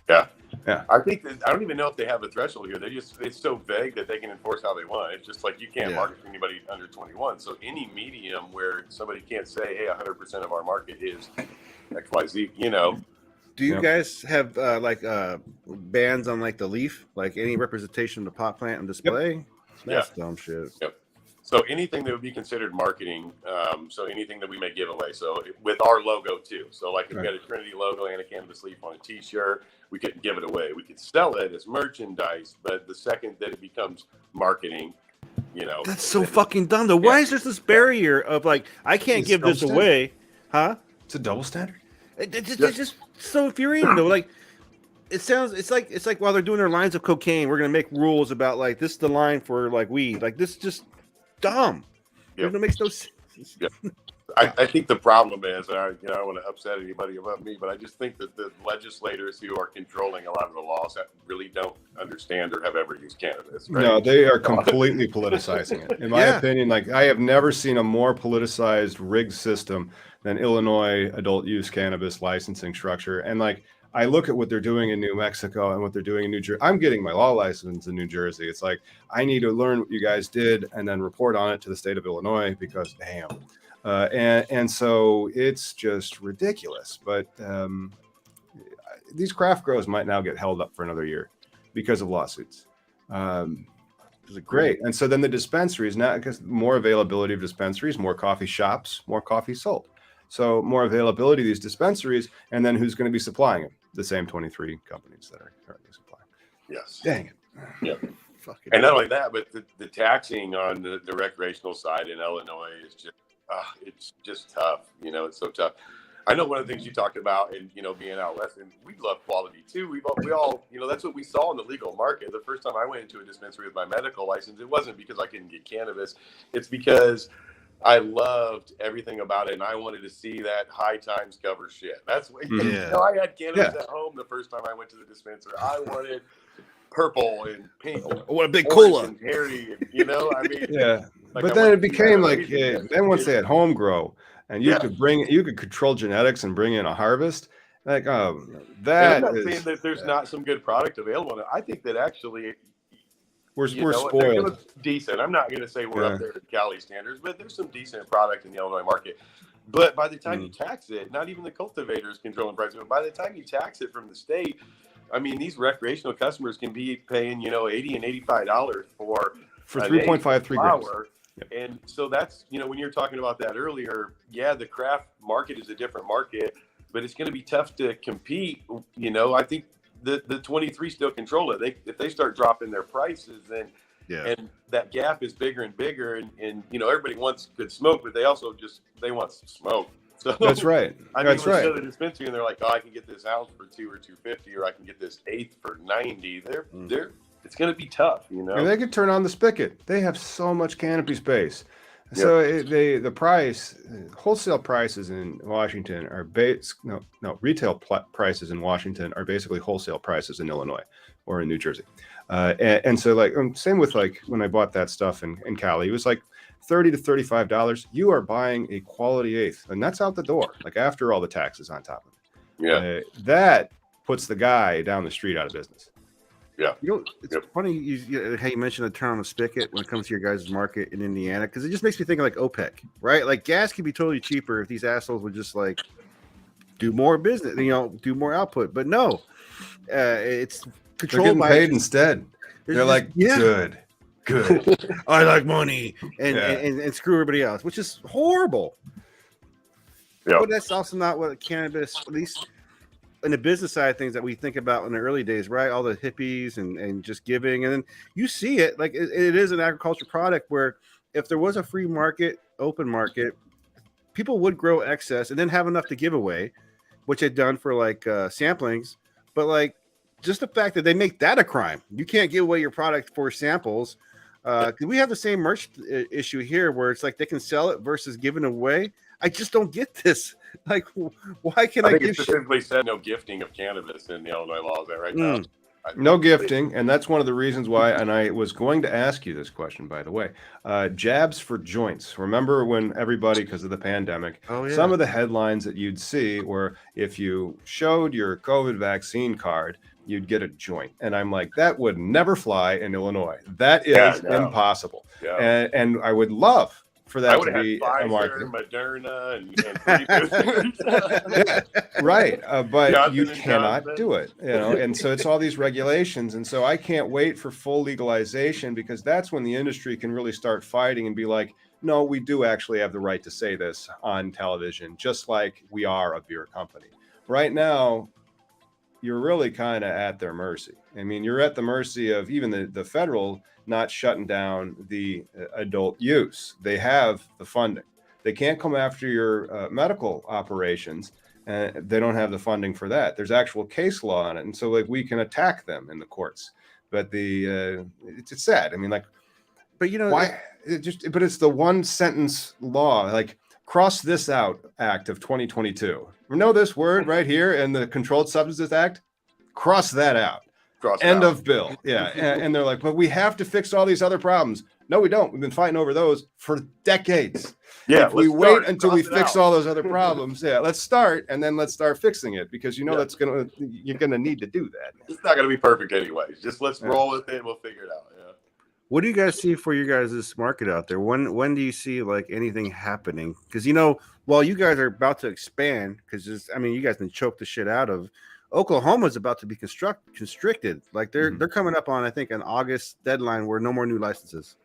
Yeah. I don't even know if they have a threshold here. It's so vague that they can enforce how they want. It's just like you can't market to anybody under 21. So any medium where somebody can't say, hey, 100% of our market is XYZ, Do you guys have bans on like the leaf, like any representation of the pot plant and display? That's dumb shit. Yep. So anything that would be considered marketing, so anything that we may give away. So with our logo too. So like if we had a Trinity logo and a cannabis leaf on a t-shirt, we couldn't give it away. We could sell it as merchandise, but the second that it becomes marketing, That's so fucking dumb though. Why is there this barrier of like, I can't give this away? Huh? It's a double standard. It's just so infuriating though. Like, it's like while they're doing their lines of cocaine, we're gonna make rules about like this is the line for like weed. Like this is just dumb. It makes no sense. I think the problem is, I don't want to upset anybody about me, but I just think that the legislators who are controlling a lot of the laws really don't understand or have ever used cannabis. Right? No, they are completely politicizing it. In my opinion, like I have never seen a more politicized rigged system than Illinois adult use cannabis licensing structure. And like, I look at what they're doing in New Mexico and what they're doing in New Jersey. I'm getting my law license in New Jersey. It's like, I need to learn what you guys did and then report on it to the state of Illinois because damn. And so it's just ridiculous. But these craft grows might now get held up for another year because of lawsuits. Great. And so then the dispensaries now, because more availability of dispensaries, more coffee shops, more coffee sold. So more availability of these dispensaries, and then who's going to be supplying them? The same 23 companies that are currently supplying. Yes. Dang it. Yeah. Fucking And not only that, but the taxing on the recreational side in Illinois is just, it's just tough. You know, it's so tough. I know one of the things you talked about, and being out west, and we love quality too. We all, that's what we saw in the legal market. The first time I went into a dispensary with my medical license, it wasn't because I couldn't get cannabis. It's because I loved everything about it, and I wanted to see that high times cover shit. That's what I had cannabis at home the first time I went to the dispensary. I wanted purple and pink. What a big cola. And hairy, and, I mean, yeah. like But then it became like then once they had home grow and you could control genetics and bring in a harvest. Like that I'm not is saying that there's not some good product available. I think that actually we're spoiled. Decent. I'm not going to say we're up there to Cali standards, but there's some decent product in the Illinois market. But by the time you tax it, not even the cultivators controlling prices. But by the time you tax it from the state, I mean, these recreational customers can be paying, $80 and $85 for 3.53 grams. And so that's, when you're talking about that earlier, the craft market is a different market, but it's going to be tough to compete. I think the 23 still control it. If they start dropping their prices, then and that gap is bigger and bigger, and everybody wants good smoke, but they also they want some smoke. So that's right. That's right. Go to the dispensary and they're like, I can get this ounce for $2 or $2.50, or I can get this eighth for $90. It's going to be tough, And they could turn on the spigot. They have so much canopy space. So the price, wholesale prices in Washington are retail prices in Washington are basically wholesale prices in Illinois or in New Jersey. And so like same with like when I bought that stuff in Cali, it was like $30 to $35. You are buying a quality eighth, and that's out the door. Like after all the taxes on top of it, that puts the guy down the street out of business. Yeah, it's funny how you mentioned the term of spigot when it comes to your guys' market in Indiana, because it just makes me think of like OPEC, right? Like gas could be totally cheaper if these assholes would just like do more business, do more output. But no, it's controlled by paid instead. They're like, good. I like money and screw everybody else, which is horrible. Yeah, but that's also not what cannabis, at least in the business side of things, that we think about in the early days, right? All the hippies and just giving, and then you see it like it is an agriculture product where if there was a free market, open market, people would grow excess and then have enough to give away, which they've done for like samplings. But like just the fact that they make that a crime, you can't give away your product for samples. We have the same merch issue here where it's like they can sell it versus giving away. I just don't get this. Like, why can I give? Specifically said no gifting of cannabis in the Illinois law. Is that right now? No gifting, and that's one of the reasons why. And I was going to ask you this question, by the way. Jabs for joints. Remember when everybody, because of the pandemic, some of the headlines that you'd see were if you showed your COVID vaccine card, you'd get a joint. And I'm like, that would never fly in Illinois. That is impossible. Yeah. And I would love for that to be Pfizer, a market. Moderna, and right. But you cannot do it, and so it's all these regulations. And so I can't wait for full legalization, because that's when the industry can really start fighting and be like, no, we do actually have the right to say this on television, just like we are a beer company. Right now, you're really kind of at their mercy. I mean, you're at the mercy of even the federal not shutting down the adult use. They have the funding. They can't come after your medical operations. They don't have the funding for that. There's actual case law on it. And so like we can attack them in the courts. But it's sad. I mean, like, but why? But it's the one sentence law, like cross this out act of 2022. Know this word right here in the Controlled Substances Act? Cross that out. End of bill. Yeah. And they're like, but we have to fix all these other problems. No, we don't. We've been fighting over those for decades. Yeah. If we wait until we fix all those other problems. Yeah. Let's start, and then let's start fixing it, because you're going to need to do that. It's not going to be perfect anyways. Just let's roll with it. We'll figure it out. Yeah. What do you guys see for your guys' market out there? When do you see like anything happening? Because, while you guys are about to expand, because you guys been choked the shit out of. Oklahoma's about to be constricted. Like they're coming up on, I think, an August deadline where no more new licenses.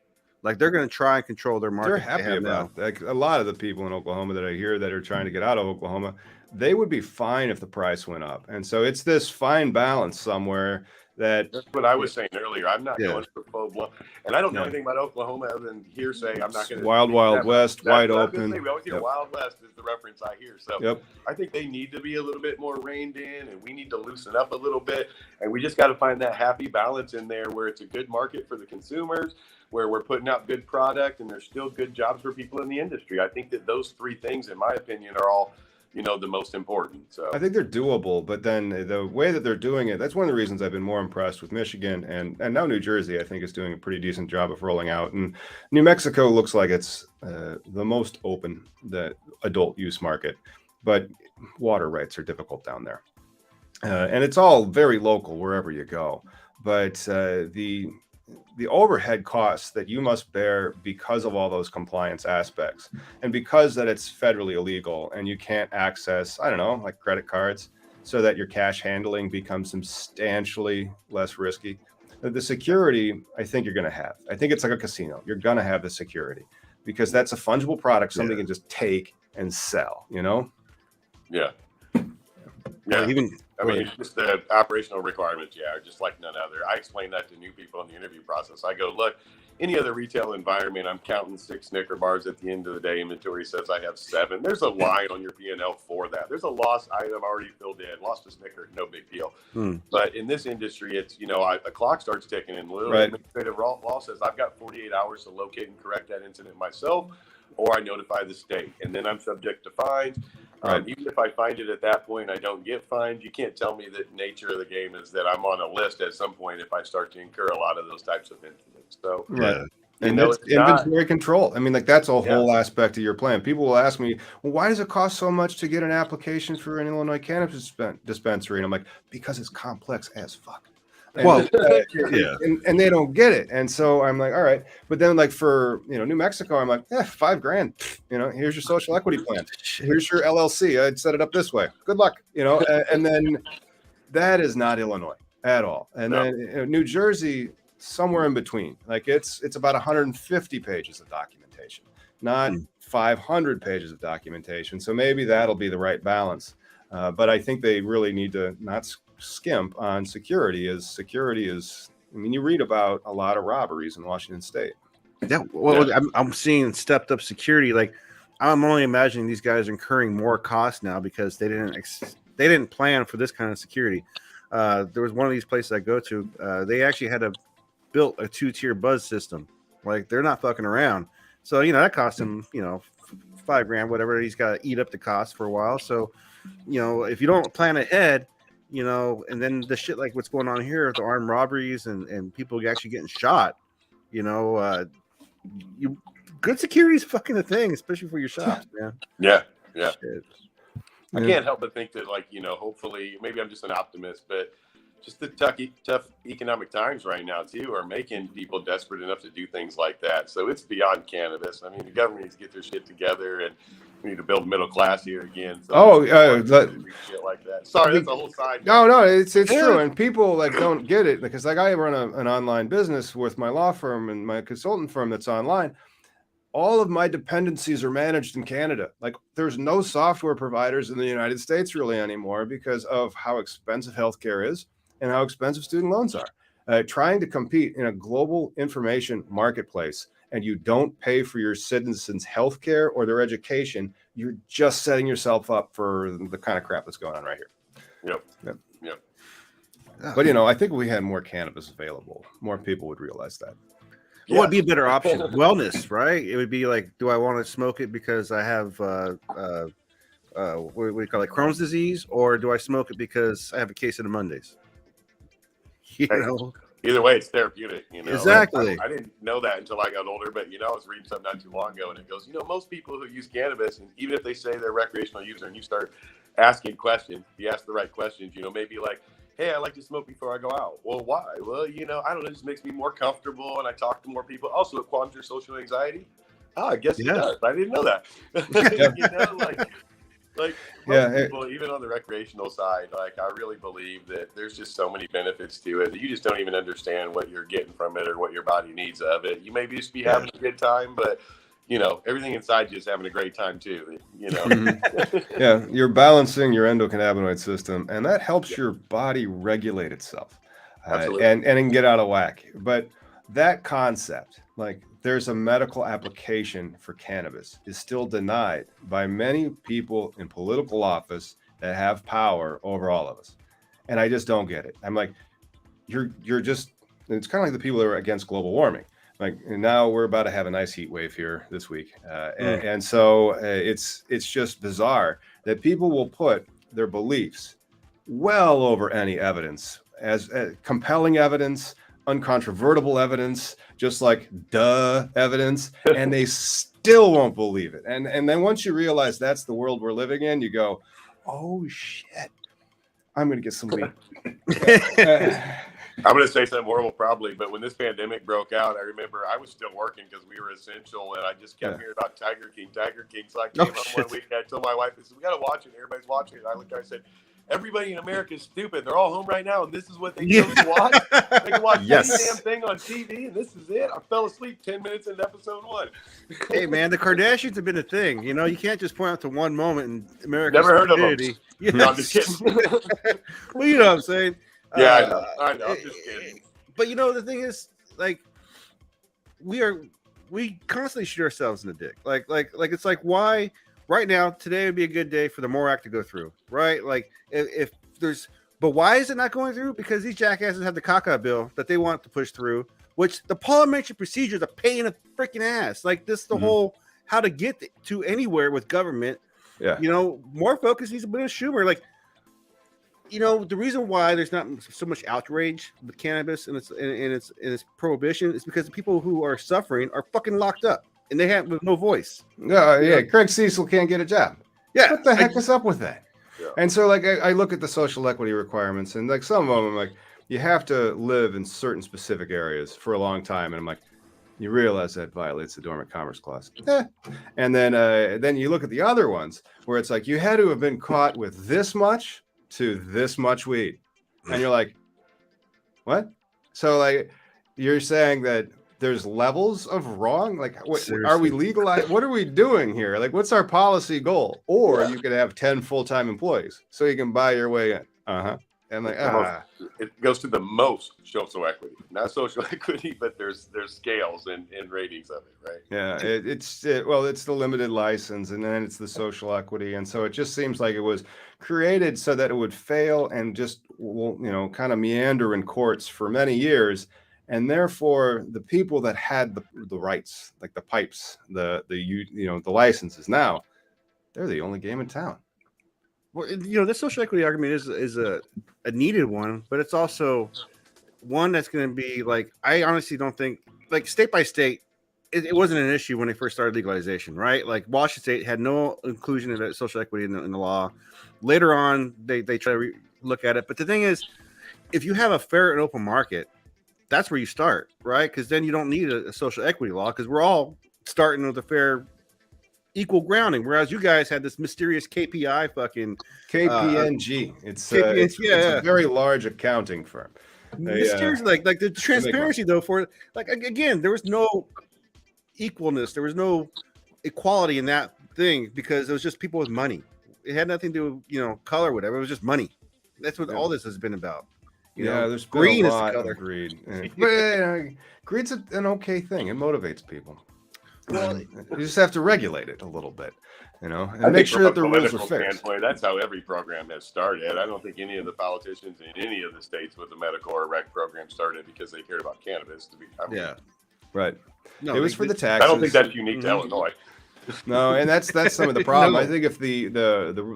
Like they're going to try and control their market. They're happy about that. Like a lot of the people in Oklahoma that I hear that are trying to get out of Oklahoma, they would be fine if the price went up. And so it's this fine balance somewhere that That's what I was saying earlier. I'm not Yeah. going for full blown, and I don't know Yeah. anything about Oklahoma other than hearsay. I'm not going to Wild West, wide what I was gonna open. say. We always hear Yep. Wild West is the reference I hear. So Yep. I think they need to be a little bit more reined in, and we need to loosen up a little bit, and we just got to find that happy balance in there where it's a good market for the consumers, where we're putting out good product, and there's still good jobs for people in the industry. I think that those three things, in my opinion, are all the most important. So I think they're doable, but then the way that they're doing it, that's one of the reasons I've been more impressed with Michigan and now New Jersey. I think is doing a pretty decent job of rolling out, and New Mexico looks like it's the most open, the adult use market, but water rights are difficult down there, and it's all very local wherever you go. But the overhead costs that you must bear because of all those compliance aspects, and because that it's federally illegal and you can't access, I don't know, like credit cards, so that your cash handling becomes substantially less risky. The security, I think you're going to have. I think it's like a casino. You're going to have the security because that's a fungible product somebody can just take and sell, yeah. Well, even I mean, it's just the operational requirements, are just like none other. I explain that to new people in the interview process. I go, look, any other retail environment, I'm counting 6 Snicker bars at the end of the day. Inventory says I have 7. There's a line on your P&L for that. There's a lost item already filled in. Lost a Snicker, no big deal. But in this industry, it's, a clock starts ticking, and literally administrative law says I've got 48 hours to locate and correct that incident myself, or I notify the state, and then I'm subject to fines. Even if I find it at that point, I don't get fined. You can't tell me that nature of the game is that I'm on a list at some point if I start to incur a lot of those types of incidents. So, and it's inventory control. I mean, like that's a whole aspect of your plan. People will ask me, well, why does it cost so much to get an application for an Illinois cannabis dispensary? And I'm like, because it's complex as fuck. And, and they don't get it. And so I'm like, all right. But then like for, New Mexico, I'm like, $5,000, here's your social equity plan. Here's your LLC. I'd set it up this way. Good luck, and then that is not Illinois at all. And then New Jersey, somewhere in between, like it's about 150 pages of documentation, not 500 pages of documentation. So maybe that'll be the right balance. But I think they really need to not skimp on security. I mean, you read about a lot of robberies in Washington State. I'm seeing stepped up security. Like I'm only imagining these guys are incurring more costs now because they didn't plan for this kind of security. There was one of these places I go to. They actually had built a 2-tier buzz system. Like they're not fucking around. So that cost him $5,000, whatever. He's got to eat up the cost for a while. So if you don't plan ahead, and then the shit like what's going on here, the armed robberies and people actually getting shot, good security is fucking a thing, especially for your shops, man. Yeah. Shit. I can't help but think that, hopefully, maybe I'm just an optimist, but just the tough economic times right now, too, are making people desperate enough to do things like that. So it's beyond cannabis. I mean, the government needs to get their shit together, and we need to build middle class here again. So shit like that. Sorry, that's a whole side. No, it's true, and people don't get it because I run an online business with my law firm and my consultant firm that's online. All of my dependencies are managed in Canada. Like there's no software providers in the United States really anymore because of how expensive healthcare is and how expensive student loans are. Trying to compete in a global information marketplace and you don't pay for your citizens' healthcare or their education, you're just setting yourself up for the kind of crap that's going on right here. Yep. But I think if we had more cannabis available, more people would realize that. What would be a better option? Wellness, right? It would be like, do I want to smoke it because I have what do we call it, Crohn's disease, or do I smoke it because I have a case of the Mondays? Either way, it's therapeutic. Exactly. I didn't know that until I got older, but I was reading something not too long ago, and it goes, most people who use cannabis, and even if they say they're a recreational user, and you start asking questions, you ask the right questions, maybe like, hey, I like to smoke before I go out. Well, why? Well, I don't know, it just makes me more comfortable and I talk to more people. Also, it calms your social anxiety. I guess it does. I didn't know that. People, even on the recreational side, I really believe that there's just so many benefits to it that you just don't even understand what you're getting from it or what your body needs of it. You may just be having a good time, but everything inside you is having a great time too. You're balancing your endocannabinoid system, and that helps your body regulate itself. Absolutely. and it can get out of whack. But that concept, like there's a medical application for cannabis, is still denied by many people in political office that have power over all of us. And I just don't get it. I'm like, you're just, it's kind of like the people that are against global warming. Like, and now we're about to have a nice heat wave here this week. And so it's just bizarre that people will put their beliefs well over any evidence as compelling evidence, uncontrovertible evidence, just like evidence, and they still won't believe it. And then once you realize that's the world we're living in, you go, oh shit, I'm gonna get some weed. I'm going to say something horrible probably, but when this pandemic broke out, I remember I was still working because we were essential, and I just kept hearing about Tiger King. So I came home one week and I told my wife, I said, we got to watch it. Everybody's watching it. I looked at her and I said, everybody in America is stupid. They're all home right now, and this is what they chose to watch. They can watch any damn thing on TV, and this is it. I fell asleep 10 minutes into episode 1. Hey, man, the Kardashians have been a thing. You know, you can't just point out to one moment in America's Never heard of them. You know? No, I'm just kidding. Well, you know what I'm saying. Yeah, I know. I'm just kidding. But you know, the thing is, like, we constantly shoot ourselves in the dick. Like it's like, why right now today would be a good day for the MORE Act to go through, right? Like if there's, but why is it not going through? Because these jackasses have the caca bill that they want to push through, which the parliamentary procedure is a pain in the freaking ass. Like this, the whole how to get to anywhere with government. Yeah, you know, more focus needs to be on Schumer. Like, you know, the reason why there's not so much outrage with cannabis and its prohibition is because the people who are suffering are fucking locked up and they have no voice. Yeah. Craig Cecil can't get a job. Yeah, what the heck is up with that? Yeah. And so, like, I look at the social equity requirements, and like some of them, I'm like, you have to live in certain specific areas for a long time, and I'm like, you realize that violates the Dormant Commerce Clause. And then you look at the other ones where it's like you had to have been caught with this much to this much weed, and you're like, what? So like you're saying that there's levels of wrong? Like, what, are we legalized? What are we doing here? Like, what's our policy goal? Or you could have 10 full-time employees so you can buy your way in. And like, it goes to the most social equity, not social equity, but there's scales and ratings of it, right? Yeah, it's the limited license, and then it's the social equity, and so it just seems like it was created so that it would fail and just kind of meander in courts for many years, and therefore the people that had the rights, like the pipes, the licenses, now they're the only game in town. Well, you know, this social equity argument is a needed one, but it's also one that's going to be like, I honestly don't think, like, state by state, it wasn't an issue when they first started legalization, right? Like Washington State had no inclusion of social equity in the law. Later on, they try to look at it. But the thing is, if you have a fair and open market, that's where you start, right? Because then you don't need a social equity law because we're all starting with a fair equal grounding, whereas you guys had this mysterious KPI fucking KPMG. It's a very large accounting firm. Mysterious, like the transparency though, for like, again, there was no equalness, there was no equality in that thing because it was just people with money. It had nothing to do, color, whatever. It was just money. That's what all this has been about. There's green been a lot is the color. of greed. But greed's an okay thing. It motivates people. Well, you just have to regulate it a little bit, and make sure that the rules are fixed. That's how every program has started. I don't think any of the politicians in any of the states with the medical or rec program started because they cared about cannabis. Right. No, it was for the taxes. I don't think that's unique to Illinois. No, and that's some of the problem. I think if the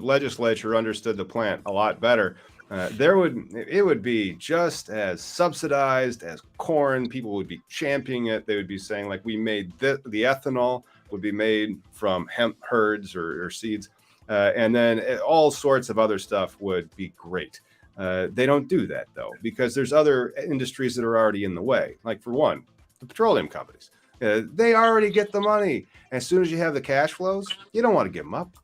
legislature understood the plant a lot better, it would be just as subsidized as corn. People would be championing it. They would be saying, like, we made the ethanol would be made from hemp herds or seeds, and then all sorts of other stuff would be great. They don't do that though, because there's other industries that are already in the way. Like, for one, the petroleum companies. They already get the money. As soon as you have the cash flows, you don't want to give them up.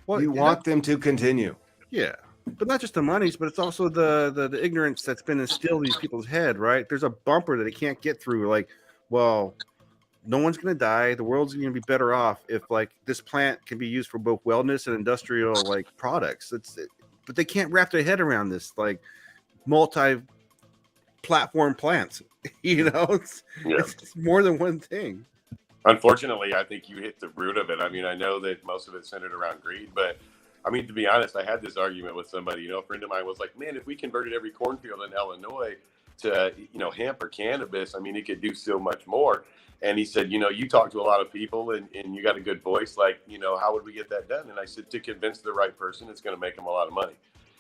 You want them to continue. Yeah. But not just the monies, but it's also the ignorance that's been instilled in these people's head, right? There's a bumper that they can't get through. Like, well, no one's going to die. The world's going to be better off if, like, this plant can be used for both wellness and industrial, like, products. But they can't wrap their head around this, like, multi platform plants. Yeah. It's more than one thing. Unfortunately, I think you hit the root of it. I mean, I know that most of it's centered around greed, but I mean, to be honest, I had this argument with somebody. A friend of mine was like, "Man, if we converted every cornfield in Illinois to hemp or cannabis, I mean, it could do so much more." And he said, "You talk to a lot of people, and you got a good voice. Like, how would we get that done?" And I said, "To convince the right person, it's going to make them a lot of money."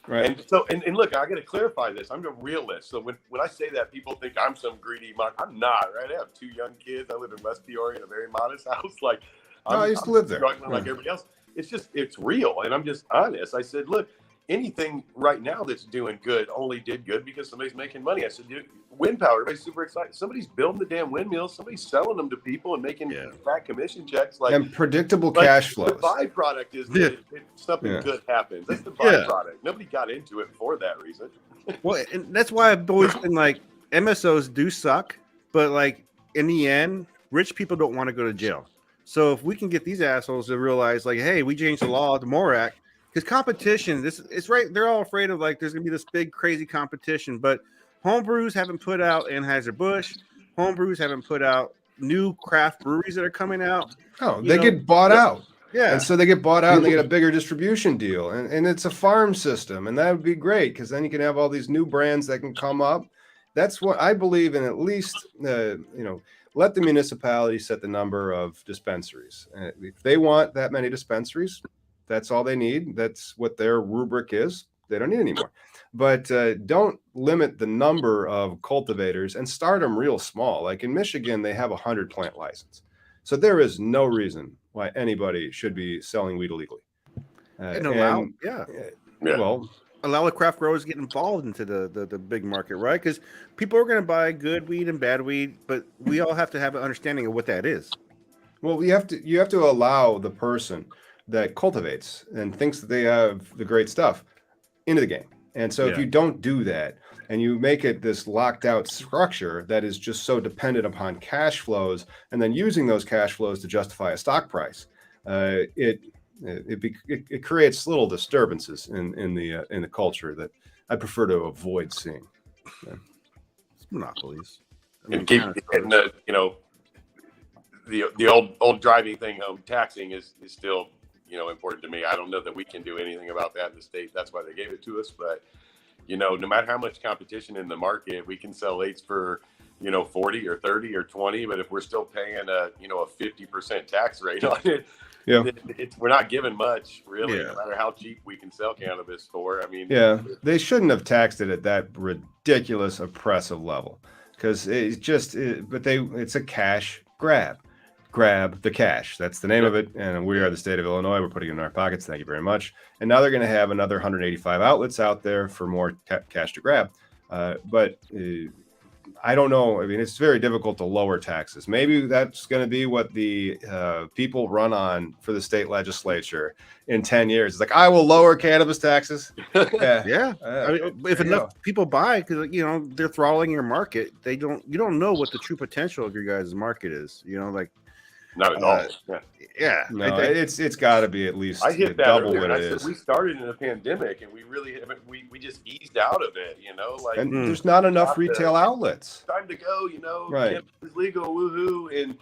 Right. And so, and look, I got to clarify this. I'm a realist. So when I say that, people think I'm some greedy monk. I'm not, right? I have 2 young kids. I live in West Peoria in a very modest house. Like, I used to live there. Like everybody else. It's real. And I'm just honest. I said, look, anything right now that's doing good only did good because somebody's making money. I said, dude, wind power, everybody's super excited. Somebody's building the damn windmills. Somebody's selling them to people and making fat commission checks. Like, and predictable cash flows. The byproduct is that if something good happens. That's the byproduct. Nobody got into it for that reason. Well, and that's why I've always been like, MSOs do suck, but like in the end, rich people don't want to go to jail. So if we can get these assholes to realize, like, hey, we changed the law, the MORE Act, because competition, it's right. They're all afraid of like there's gonna be this big crazy competition, but homebrews haven't put out Anheuser-Busch. Homebrews haven't put out new craft breweries that are coming out. Oh, they get bought out. Yeah. And so they get bought out and they get a bigger distribution deal. And it's a farm system. And that would be great because then you can have all these new brands that can come up. That's what I believe in, at least, let the municipality set the number of dispensaries. If they want that many dispensaries, that's all they need. That's what their rubric is. They don't need any more. But don't limit the number of cultivators and start them real small. Like in Michigan, they have a 100-plant license. So there is no reason why anybody should be selling weed illegally. Allow the craft growers to get involved into the big market, right? Because people are going to buy good weed and bad weed, but we all have to have an understanding of what that is. Well, you have to allow the person that cultivates and thinks that they have the great stuff into the game. And so if you don't do that and you make it this locked out structure that is just so dependent upon cash flows and then using those cash flows to justify a stock price, it creates little disturbances in the culture that I prefer to avoid seeing. Yeah. It's monopolies. And keep the old driving thing home. Taxing is still important to me. I don't know that we can do anything about that in the state. That's why they gave it to us. But no matter how much competition in the market, we can sell eights for 40 or 30 or 20. But if we're still paying a 50% tax rate on it, we're not giving much, really. No matter how cheap we can sell cannabis for. I mean, they shouldn't have taxed it at that ridiculous, oppressive level because it's a cash grab. Grab the cash. That's the name of it. And we are the state of Illinois. We're putting it in our pockets. Thank you very much. And now they're going to have another 185 outlets out there for more cash to grab. But I don't know. I mean, it's very difficult to lower taxes. Maybe that's going to be what the people run on for the state legislature in 10 years. It's like, I will lower cannabis taxes. I mean, if enough people buy, because they're throttling your market. You don't know what the true potential of your guys' market is. Not at all. No, it's got to be at least I hit that double earlier, what it I is. said we started in a pandemic, and we really haven't. We just eased out of it, And there's not enough retail outlets. Time to go, Right? Cannabis is legal, woohoo! And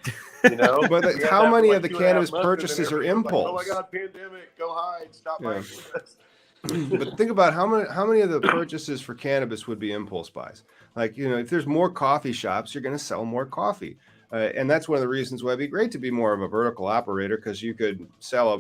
but how many of the cannabis purchases are impulse? Oh my God, pandemic! Go hide! Stop buying this. But think about how many of the purchases for cannabis would be impulse buys. Like if there's more coffee shops, you're going to sell more coffee. And that's one of the reasons why it'd be great to be more of a vertical operator because you could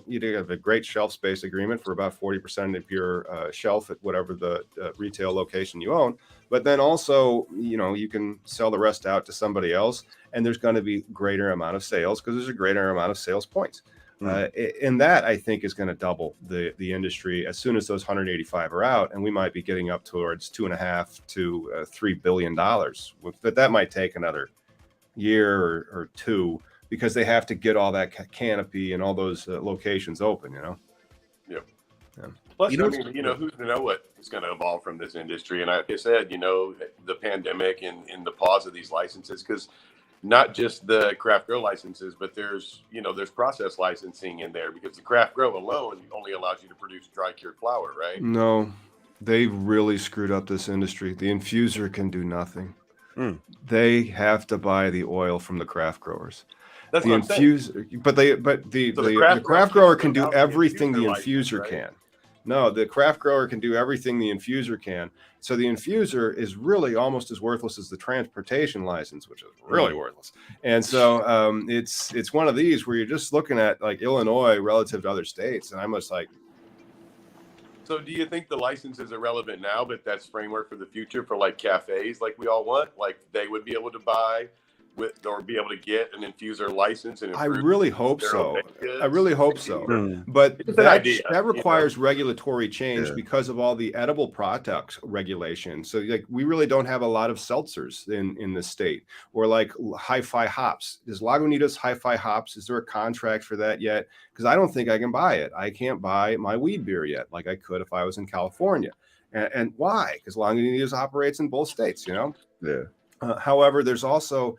you'd have a great shelf space agreement for about 40% of your shelf at whatever the retail location you own. But then also, you can sell the rest out to somebody else and there's going to be greater amount of sales because there's a greater amount of sales points. And that I think is going to double the industry as soon as those 185 are out. And we might be getting up towards $2.5 to $3 billion. But that might take another year or two because they have to get all that canopy and all those locations open, Plus, who's to know what is going to evolve from this industry? And like I said, the pandemic and the pause of these licenses, because not just the craft grow licenses, but there's process licensing in there because the craft grow alone only allows you to produce dry cured flower, right? No. They really screwed up this industry. The infuser can do nothing. Mm. They have to buy the oil from the craft growers. That's The what I'm saying. infuser, but the So the craft craft grower growers can do without the everything the infuser license, infuser right? can. No, the craft grower can do everything the infuser can. So the infuser is really almost as worthless as the transportation license, which is really worthless. And so it's one of these where you're just looking at like Illinois relative to other states, and I'm just like, So do you think the license is irrelevant now, but that's framework for the future for like cafes, like we all want, like they would be able to buy with or be able to get an infuser license and I improve really hope their so. own baked goods? I really hope so. Mm. But It's just an that idea, that you know? requires regulatory change Yeah. because of all the edible products regulation. So like we really don't have a lot of seltzers in the state, or like hi-fi hops. Does Lagunitas hi-fi hops? Is there a contract for that yet? Because I don't think I can buy it. I can't buy my weed beer yet, like I could if I was in California. And why? Because Lagunitas operates in both states. Yeah. However, there's also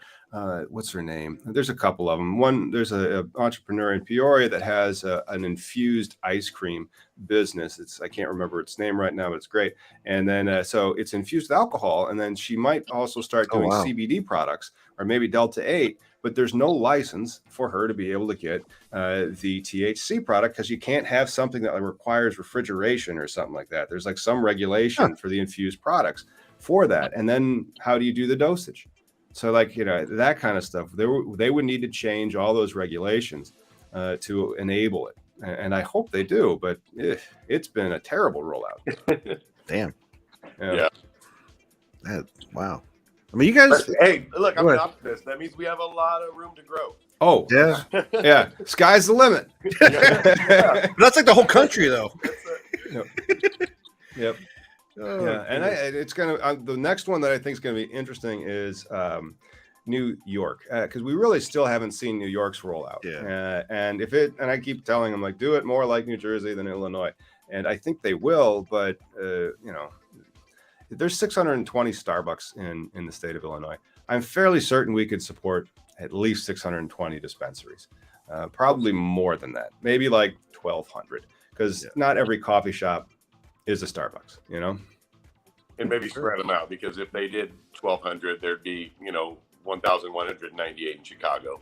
what's her name? There's a couple of them. One, there's a entrepreneur in Peoria that has an infused ice cream business. I can't remember its name right now, but it's great. And then so it's infused with alcohol, and then she might also start doing wow. CBD products or maybe Delta 8. But there's no license for her to be able to get the THC product because you can't have something that requires refrigeration or something like that. There's like some regulation for the infused products for that. And then how do you do the dosage? So like, that kind of stuff, they would need to change all those regulations to enable it. And I hope they do, but it's been a terrible rollout. Damn. Yeah. Wow. I mean, you guys. But, hey, look, I'm Go an ahead. optimist. That means we have a lot of room to grow. Oh, Yeah. yeah. Sky's the limit. Yeah. That's like the whole country, though. Yep. Oh, Yeah, and it's gonna the next one that I think is gonna be interesting is New York, because we really still haven't seen New York's rollout. Yeah. And I keep telling them like, do it more like New Jersey than Illinois, and I think they will. But there's 620 Starbucks in the state of Illinois. I'm fairly certain we could support at least 620 dispensaries, probably more than that, maybe like 1,200, because not every coffee shop is a Starbucks, And maybe spread them out, because if they did 1,200, there'd be 1,198 in Chicago.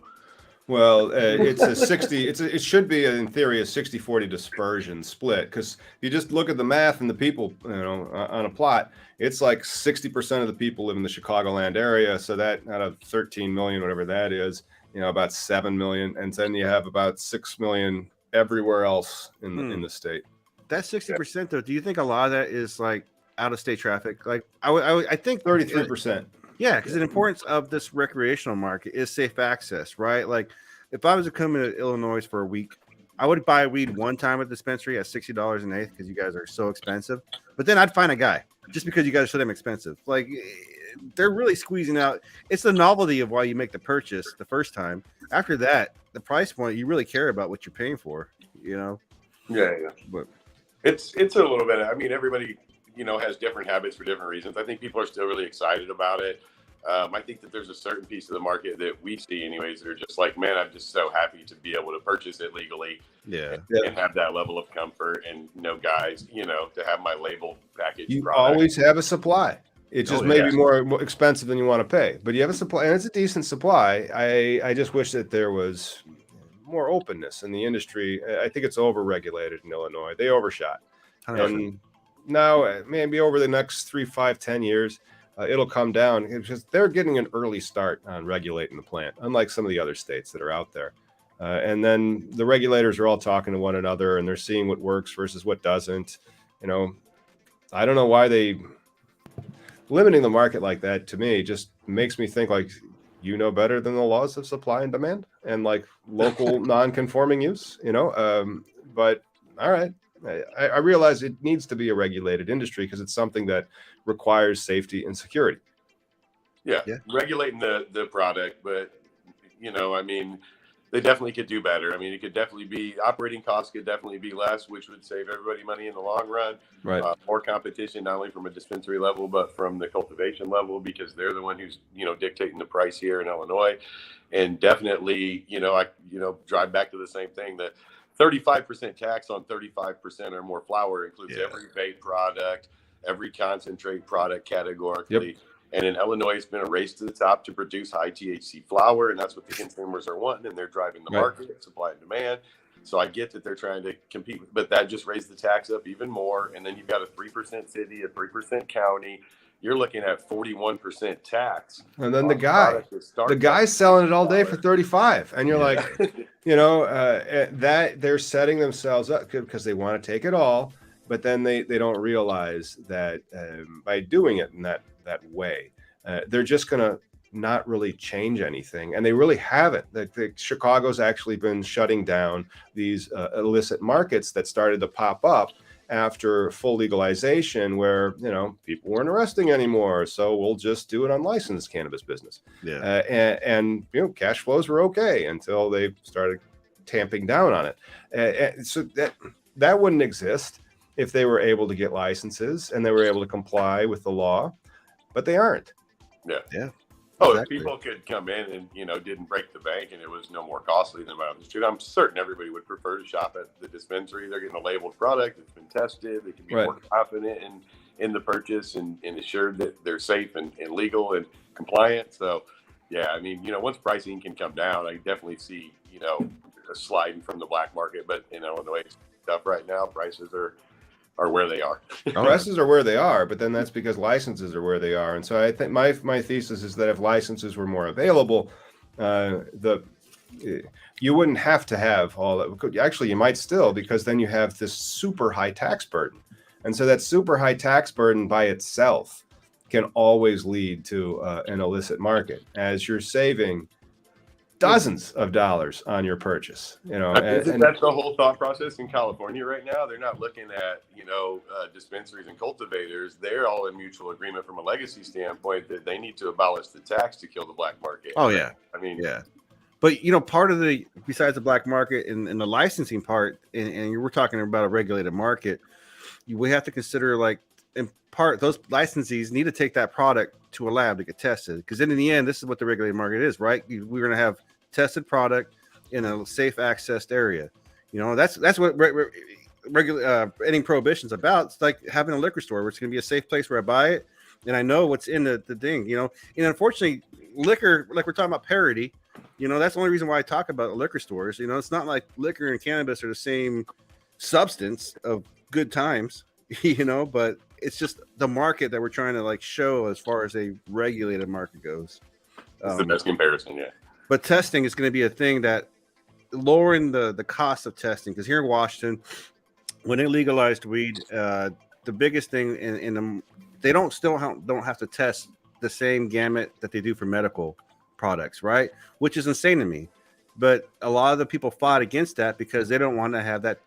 Well, it's a 60. It should be in theory a 60-40 dispersion split, because if you just look at the math and the people, on a plot, it's like 60% of the people live in the Chicagoland area. So that out of 13 million, whatever that is, about 7 million, and then you have about 6 million everywhere else in the state. That 60% though, do you think a lot of that is like out of state traffic? Like I think 33%. Yeah, because the importance of this recreational market is safe access, right? Like if I was to come into Illinois for a week, I would buy weed one time at the dispensary at $60 an eighth because you guys are so expensive. But then I'd find a guy just because you guys are so damn expensive. Like they're really squeezing out. It's the novelty of why you make the purchase the first time. After that, the price point, you really care about what you're paying for, Yeah. But It's a little bit. I mean, everybody, has different habits for different reasons. I think people are still really excited about it. I think that there's a certain piece of the market that we see anyways that are just like, man, I'm just so happy to be able to purchase it legally and have that level of comfort and guys, to have my label package. You product. always have a supply. It just may be more expensive than you want to pay, but you have a supply, and it's a decent supply. I just wish that there was more openness in the industry. I think it's overregulated in Illinois. They overshot. 100%. And now maybe over the next 3, 5, 10 years, it'll come down because they're getting an early start on regulating the plant, unlike some of the other states that are out there. And then the regulators are all talking to one another, and they're seeing what works versus what doesn't. I don't know why they limiting the market like that. To me, just makes me think like better than the laws of supply and demand and like local non-conforming use. But all right. I realize it needs to be a regulated industry because it's something that requires safety and security. Yeah. Regulating the product, but I mean, they definitely could do better. I mean, it could definitely be operating costs could definitely be less, which would save everybody money in the long run. Right. More competition, not only from a dispensary level, but from the cultivation level, because they're the one who's dictating the price here in Illinois. And definitely, I drive back to the same thing that 35% tax on 35% or more flower includes every vape product, every concentrate product categorically. Yep. And in Illinois, it's been a race to the top to produce high THC flower, and that's what the consumers are wanting, and they're driving the market, supply and demand. So I get that they're trying to compete, but that just raised the tax up even more. And then you've got a 3% city, a 3% county. You're looking at 41% tax. And then the guy's selling it all day for 35, and you're like, that they're setting themselves up because they want to take it all, but then they don't realize that by doing it in that way, they're just gonna not really change anything, and they really haven't. Chicago's actually been shutting down these illicit markets that started to pop up after full legalization, where people weren't arresting anymore, so we'll just do an unlicensed cannabis business. And cash flows were okay until they started tamping down on it. So that wouldn't exist if they were able to get licenses and they were able to comply with the law, but they aren't. Oh, exactly. If people could come in and, didn't break the bank and it was no more costly than out on the street, I'm certain everybody would prefer to shop at the dispensary. They're getting a labeled product. It's been tested. They can be more confident in the purchase and assured that they're safe and legal and compliant. So, once pricing can come down, I definitely see, a sliding from the black market. But, the way it's stuff right now, prices are where they are. Prices are where they are, but then that's because licenses are where they are. And so I think my thesis is that if licenses were more available, you wouldn't have to have all that. Actually, you might still, because then you have this super high tax burden. And so that super high tax burden by itself can always lead to an illicit market, as you're saving dozens of dollars on your purchase. That's the whole thought process in California right now. They're not looking at dispensaries and cultivators. They're all in mutual agreement from a legacy standpoint that they need to abolish the tax to kill the black market. Oh yeah, but part of besides the black market and the licensing part, and we're talking about a regulated market, we have to consider, like, in part, those licensees need to take that product to a lab to get tested, because then in the end, this is what the regulated market is, right? We're going to have tested product in a safe accessed area. That's what ending prohibition's about. It's like having a liquor store where it's going to be a safe place where I buy it and I know what's in the thing. And unfortunately, liquor, like we're talking about parity, that's the only reason why I talk about liquor stores. It's not like liquor and cannabis are the same substance of good times, but it's just the market that we're trying to show as far as a regulated market goes. It's the best comparison, yeah. But testing is going to be a thing that lowering the cost of testing, because here in Washington, when they legalized weed, the biggest thing in them, they don't have to test the same gamut that they do for medical products, right? Which is insane to me. But a lot of the people fought against that because they don't want to have that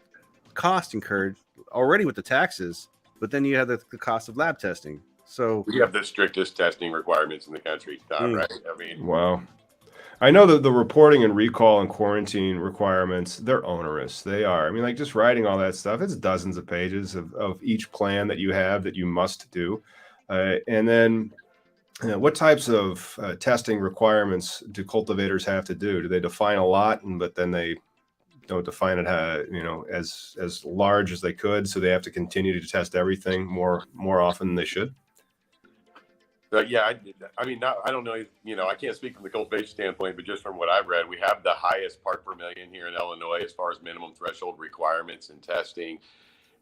cost incurred already with the taxes. But then you have the cost of lab testing. So we have the strictest testing requirements in the country, Tom, right? Wow. I know that the reporting and recall and quarantine requirements, they're onerous. They are. Just writing all that stuff, it's dozens of pages of each plan that you have that you must do. And then what types of testing requirements do cultivators have to do? Do they define a lot, but then they don't define it, as large as they could, so they have to continue to test everything more often than they should? I don't know. I can't speak from the cultivation standpoint, but just from what I've read, we have the highest part per million here in Illinois as far as minimum threshold requirements and testing.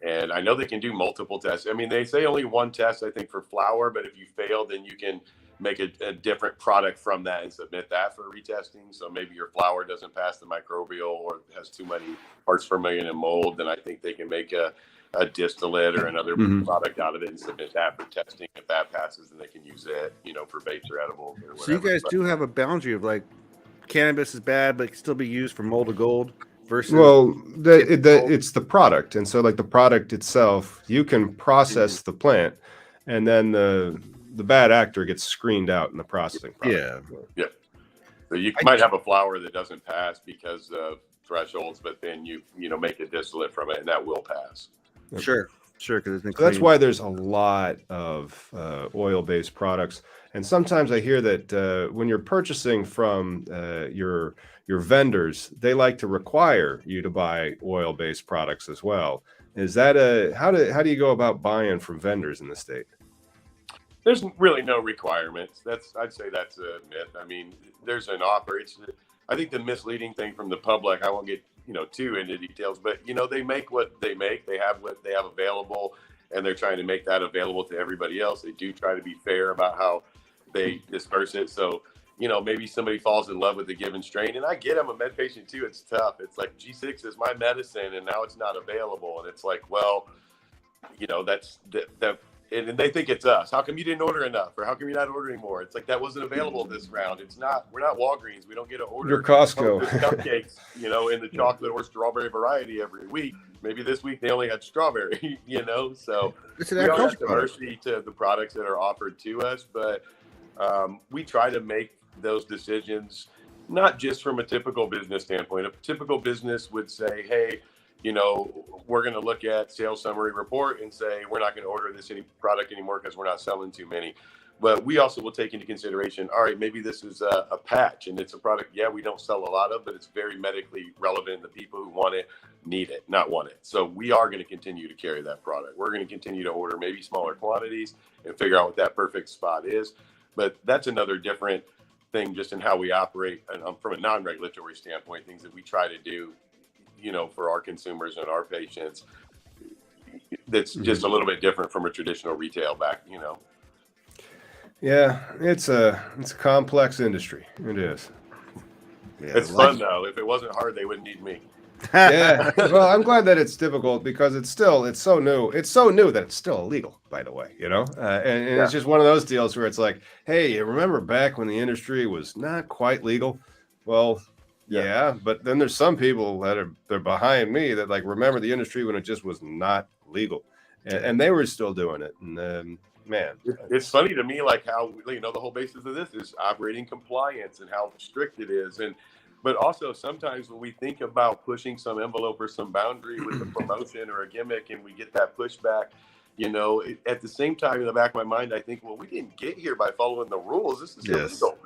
And I know they can do multiple tests. They say only one test, I think, for flower, but if you fail, then you can make a different product from that and submit that for retesting. So maybe your flower doesn't pass the microbial or has too many parts per million in mold, then I think they can make a distillate or another product out of it and submit that for testing. If that passes, then they can use it, for vapes or edibles or whatever. So you guys do have a boundary of cannabis is bad, but it can still be used for molded gold versus. Well, it's the product, and so the product itself, you can process the plant, and then the bad actor gets screened out in the processing process. Yeah. So you might have a flower that doesn't pass because of thresholds, but then you make a distillate from it, and that will pass. Sure, because it's been cleaned. That's why there's a lot of oil-based products, and sometimes I hear that when you're purchasing from your vendors, they like to require you to buy oil-based products as well. Is that how do you go about buying from vendors in the state? There's really no requirements. I'd say that's a myth. I mean, there's an offer. I think the misleading thing from the public, I won't get, too into details, but they make what they make. They have what they have available, and they're trying to make that available to everybody else. They do try to be fair about how they disperse it. So, maybe somebody falls in love with a given strain, and I get I'm a med patient too. It's tough. It's like G6 is my medicine, and now it's not available, and it's like, well, that's that. And they think it's us. How come you didn't order enough? Or how come you're not ordering more? It's like, that wasn't available this round. We're not Walgreens. We don't get to order Your Costco cupcakes, in the chocolate or strawberry variety every week. Maybe this week they only had strawberry, so we don't have diversity to the products that are offered to us, but we try to make those decisions, not just from a typical business standpoint. A typical business would say, hey, we're going to look at sales summary report and say, we're not going to order this product anymore because we're not selling too many. But we also will take into consideration, all right, maybe this is a patch and it's a product, we don't sell a lot of, but it's very medically relevant. The people who want it need it, not want it. So we are going to continue to carry that product. We're going to continue to order maybe smaller quantities and figure out what that perfect spot is. But that's another different thing just in how we operate from a non-regulatory standpoint, things that we try to do for our consumers and our patients, that's just a little bit different from a traditional retail back. Yeah, it's a complex industry. It is. Yeah, it's fun though. If it wasn't hard, they wouldn't need me. Yeah. Well, I'm glad that it's difficult because it's so new. It's so new that it's still illegal, by the way, and it's just one of those deals where it's like, hey, you remember back when the industry was not quite legal? Well, yeah, but then there's some people they're behind me that remember the industry when it just was not legal, and they were still doing it. And man, it's funny to me how the whole basis of this is operating compliance and how strict it is, but also sometimes when we think about pushing some envelope or some boundary with a promotion or a gimmick, and we get that pushback. At the same time, in the back of my mind, I think, well, we didn't get here by following the rules. This is illegal.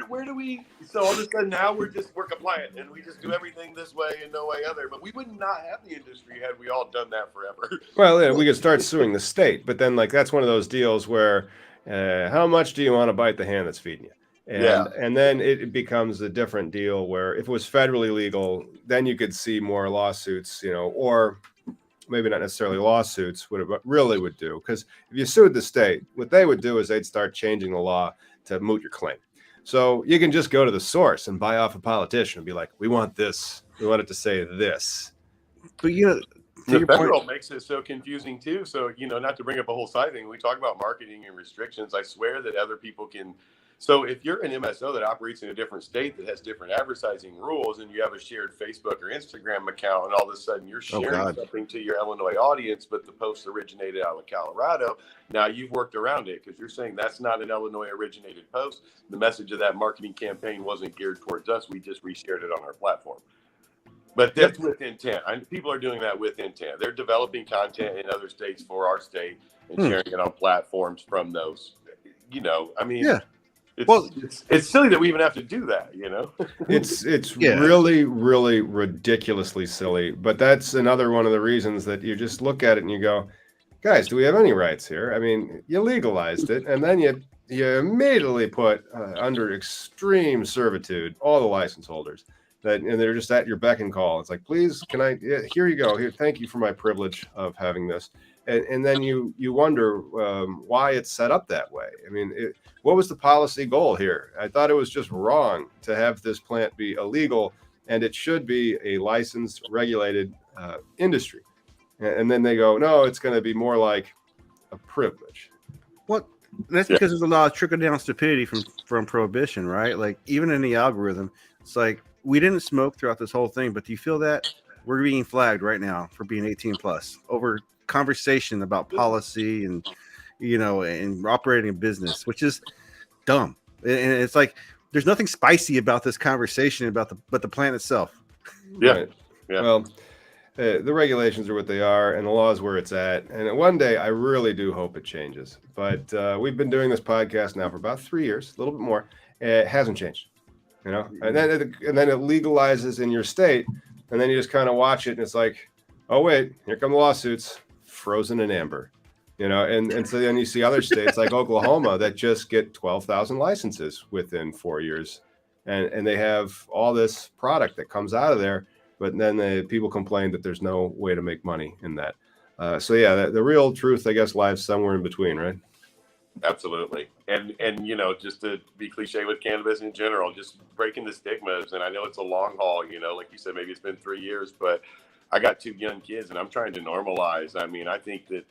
Where do we? So all of a sudden now we're compliant and we just do everything this way and no way other. But we would not have the industry had we all done that forever. Well, yeah, we could start suing the state, but then that's one of those deals where how much do you want to bite the hand that's feeding you? And then it becomes a different deal where if it was federally legal, then you could see more lawsuits, or maybe not necessarily lawsuits, what it really would do. Because if you sued the state, what they would do is they'd start changing the law to moot your claim. So you can just go to the source and buy off a politician and be like, we want this. We want it to say this. But the federal makes it so confusing too. So, not to bring up a whole side thing, we talk about marketing and restrictions. I swear that other people can. So if you're an MSO that operates in a different state that has different advertising rules, and you have a shared Facebook or Instagram account, and all of a sudden you're sharing something to your Illinois audience, but the post originated out of Colorado, now you've worked around it because you're saying that's not an Illinois originated post. The message of that marketing campaign wasn't geared towards us. We just reshared it on our platform. But that's with intent. People are doing that with intent. They're developing content in other states for our state and sharing it on platforms from those. It's silly that we even have to do that, It's really, really ridiculously silly. But that's another one of the reasons that you just look at it and you go, guys, do we have any rights here? I mean, you legalized it, and then you immediately put under extreme servitude all the license holders. And they're just at your beck and call. It's like, please, can I? Yeah, here you go. Here, thank you for my privilege of having this. And then you wonder why it's set up that way. I mean, what was the policy goal here? I thought it was just wrong to have this plant be illegal, and it should be a licensed, regulated industry. And then they go, no, it's going to be more like a privilege. What? That's because there's a lot of trickle down stupidity from prohibition, right? Like even in the algorithm, it's like we didn't smoke throughout this whole thing, but do you feel that we're being flagged right now for being 18 plus over conversation about policy and and operating a business, which is dumb. And it's like there's nothing spicy about this conversation but the plant itself. Yeah. Right. Yeah. Well, the regulations are what they are, and the law is where it's at. And one day, I really do hope it changes. But we've been doing this podcast now for about 3 years, a little bit more. It hasn't changed, And then it legalizes in your state, and then you just kind of watch it, and it's like, oh wait, here come lawsuits, frozen in amber. And so then you see other states like Oklahoma that just get 12,000 licenses within 4 years, and they have all this product that comes out of there, but then the people complain that there's no way to make money in that. So yeah, the real truth, I guess, lies somewhere in between, right? Absolutely. And just to be cliche with cannabis in general, just breaking the stigmas. And I know it's a long haul, like you said, maybe it's been 3 years, but I got 2 young kids and I'm trying to normalize. I mean, I think that,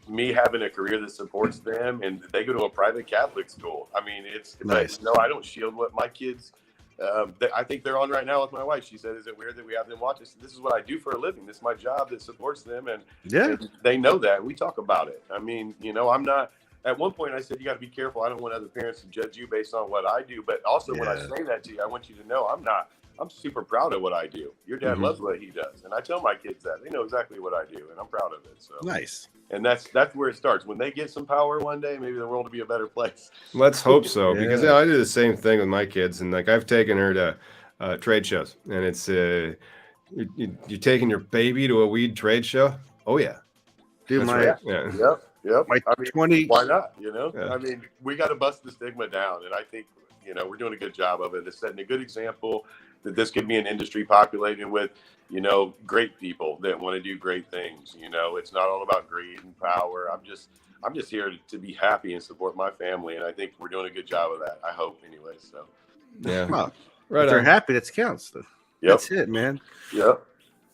me having a career that supports them and they go to a private Catholic school. I mean, it's nice. No, I don't shield what my kids, I think they're on right now with my wife. She said, is it weird that we have them watch this? This is what I do for a living. This is my job that supports them. And they know that. We talk about it. I mean, I'm not, at one point I said, you got to be careful. I don't want other parents to judge you based on what I do. But also when I say that to you, I want you to know I'm super proud of what I do. Your dad loves what he does. And I tell my kids that. They know exactly what I do, and I'm proud of it. So nice. And that's where it starts. When they get some power one day, maybe the world will be a better place. Let's hope so, because I do the same thing with my kids. And like I've taken her to trade shows, and it's you're taking your baby to a weed trade show. Oh yeah, dude. That's Yep. My 20. Why not? I mean, we got to bust the stigma down, and I think we're doing a good job of it. It's setting a good example that this could be an industry populated with, great people that want to do great things. It's not all about greed and power. I'm just here to be happy and support my family. And I think we're doing a good job of that. I hope anyway. So, yeah. Well, right. If they're happy, that counts. That's it, man. Yep.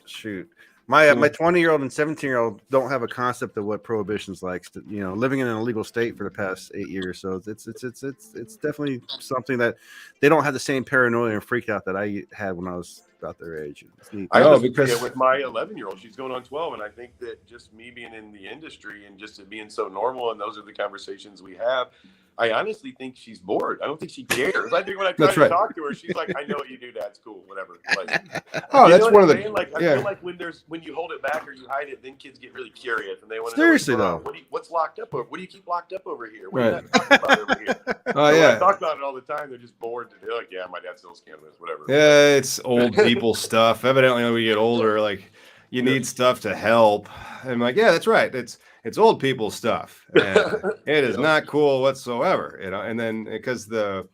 Shoot. My 20-year-old and 17-year-old don't have a concept of what prohibition's like. Living in an illegal state for the past 8 years, so it's definitely something that they don't have the same paranoia and freak out that I had when I was about their age. I know because with my 11-year-old, she's going on 12, and I think that just me being in the industry and just it being so normal, and those are the conversations we have. I honestly think she's bored. I don't think she cares. I think when I try to talk to her, she's like, "I know what you do, Dad. It's cool, whatever." Like, that's one of the. I feel like when you hold it back or you hide it, then kids get really curious and they want to know seriously though. What's locked up over? What do you keep locked up over here? What are you talking about over here? I talk about it all the time. They're just bored to do. Like, yeah, my dad sells cannabis, whatever. Yeah, it's old people stuff. Evidently, when we get older, like you need stuff to help. And I'm like, yeah, that's right. It's old people stuff. And it is not cool whatsoever, And then because the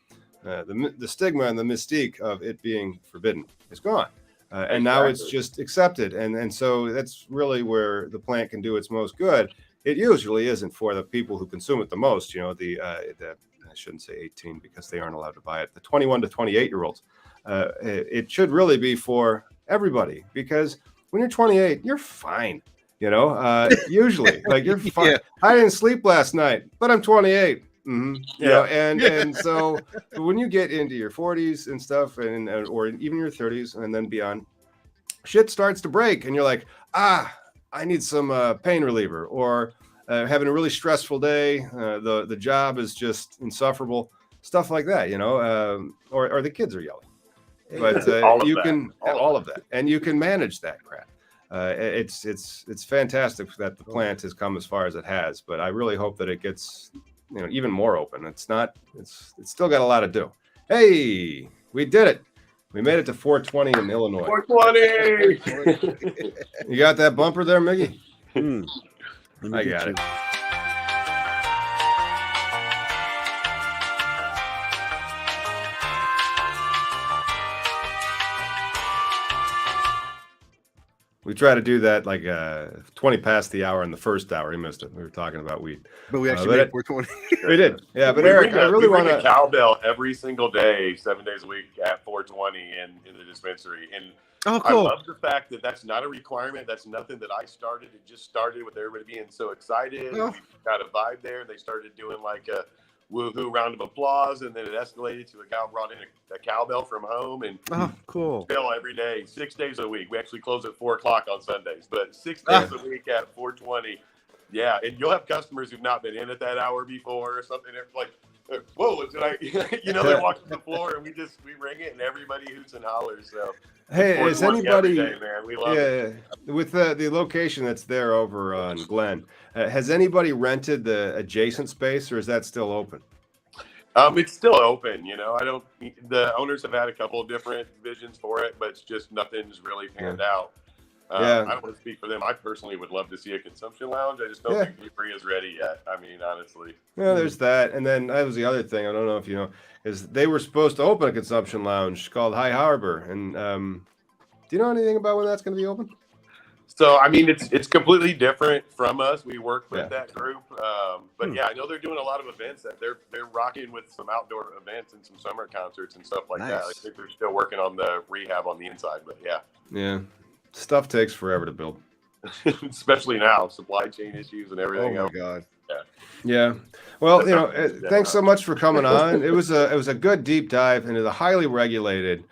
stigma and the mystique of it being forbidden is gone, and now it's just accepted, and so that's really where the plant can do its most good. It usually isn't for the people who consume it the most. I shouldn't say 18 because they aren't allowed to buy it. The 21 to 28-year-olds. It should really be for everybody, because when you're 28, you're fine. Usually, like you're fine. I didn't sleep last night, but I'm 28. And so when you get into your 40s and stuff, or even your 30s and then beyond, shit starts to break, and you're like, I need some pain reliever, or having a really stressful day. The job is just insufferable, stuff like that, or the kids are yelling. But all of that, and you can manage that crap. It's fantastic that the plant has come as far as it has, but I really hope that it gets even more open. It's still got a lot to do. Hey, we did it. We made it to 420 in Illinois. 420. You got that bumper there, Miggy? I got it. We try to do that like 20 past the hour in the first hour. He missed it. We were talking about weed. But we actually made 420. We did. Yeah, but Eric, I really want to cowbell every single day, 7 days a week at 420 in the dispensary. And cool. I love the fact that that's not a requirement. That's nothing that I started. It just started with everybody being so excited. Oh. We got a vibe there. They started doing like a woohoo round of applause, and then it escalated to a gal brought in a cowbell from home, and cool. Bell every day, 6 days a week. We actually close at 4:00 on Sundays, but 6 days a week at 420. Yeah, and you'll have customers who've not been in at that hour before or something. They're like, whoa, did I? They walk to the floor and we ring it, and everybody hoots and hollers. So hey, is anybody? Day, man. We love it. With the location that's there over on Glen, has anybody rented the adjacent space, or is that still open? It's still open. The owners have had a couple of different visions for it, but it's just nothing's really panned out. Yeah. I don't want to speak for them. I personally would love to see a consumption lounge. I just don't think Newbury is ready yet. I mean, honestly. Yeah, there's that. And then that was the other thing. I don't know if you know, is they were supposed to open a consumption lounge called High Harbor. And do you know anything about when that's going to be open? So, I mean, it's completely different from us. We work with that group. But yeah, I know they're doing a lot of events that they're rocking with some outdoor events and some summer concerts and stuff like that. I think they're still working on the rehab on the inside, but yeah. Yeah. Stuff takes forever to build. Especially now, supply chain issues and everything Oh my else. God. Yeah. Well, you know, thanks so much for coming on. It was a good deep dive into the highly regulated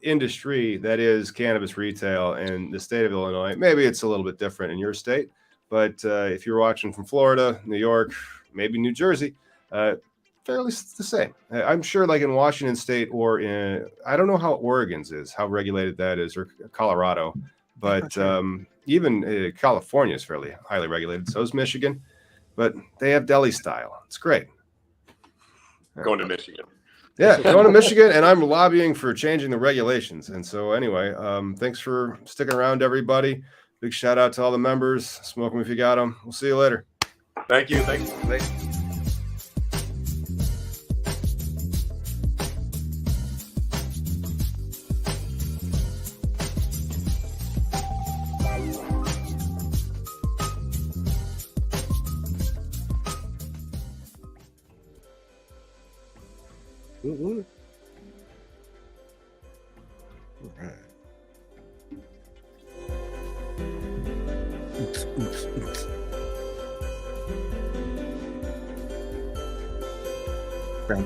industry that is cannabis retail in the state of Illinois. Maybe it's a little bit different in your state, but if you're watching from Florida, New York, maybe New Jersey, fairly the same. I'm sure like in Washington state or I don't know how Oregon's is, how regulated that is, or Colorado, but even California is fairly highly regulated. So is Michigan, but they have deli style. It's great. Going to Michigan. Yeah, going to Michigan, and I'm lobbying for changing the regulations. And so anyway, thanks for sticking around, everybody. Big shout out to all the members. Smoke them if you got them. We'll see you later. Thank you. Thanks. All right.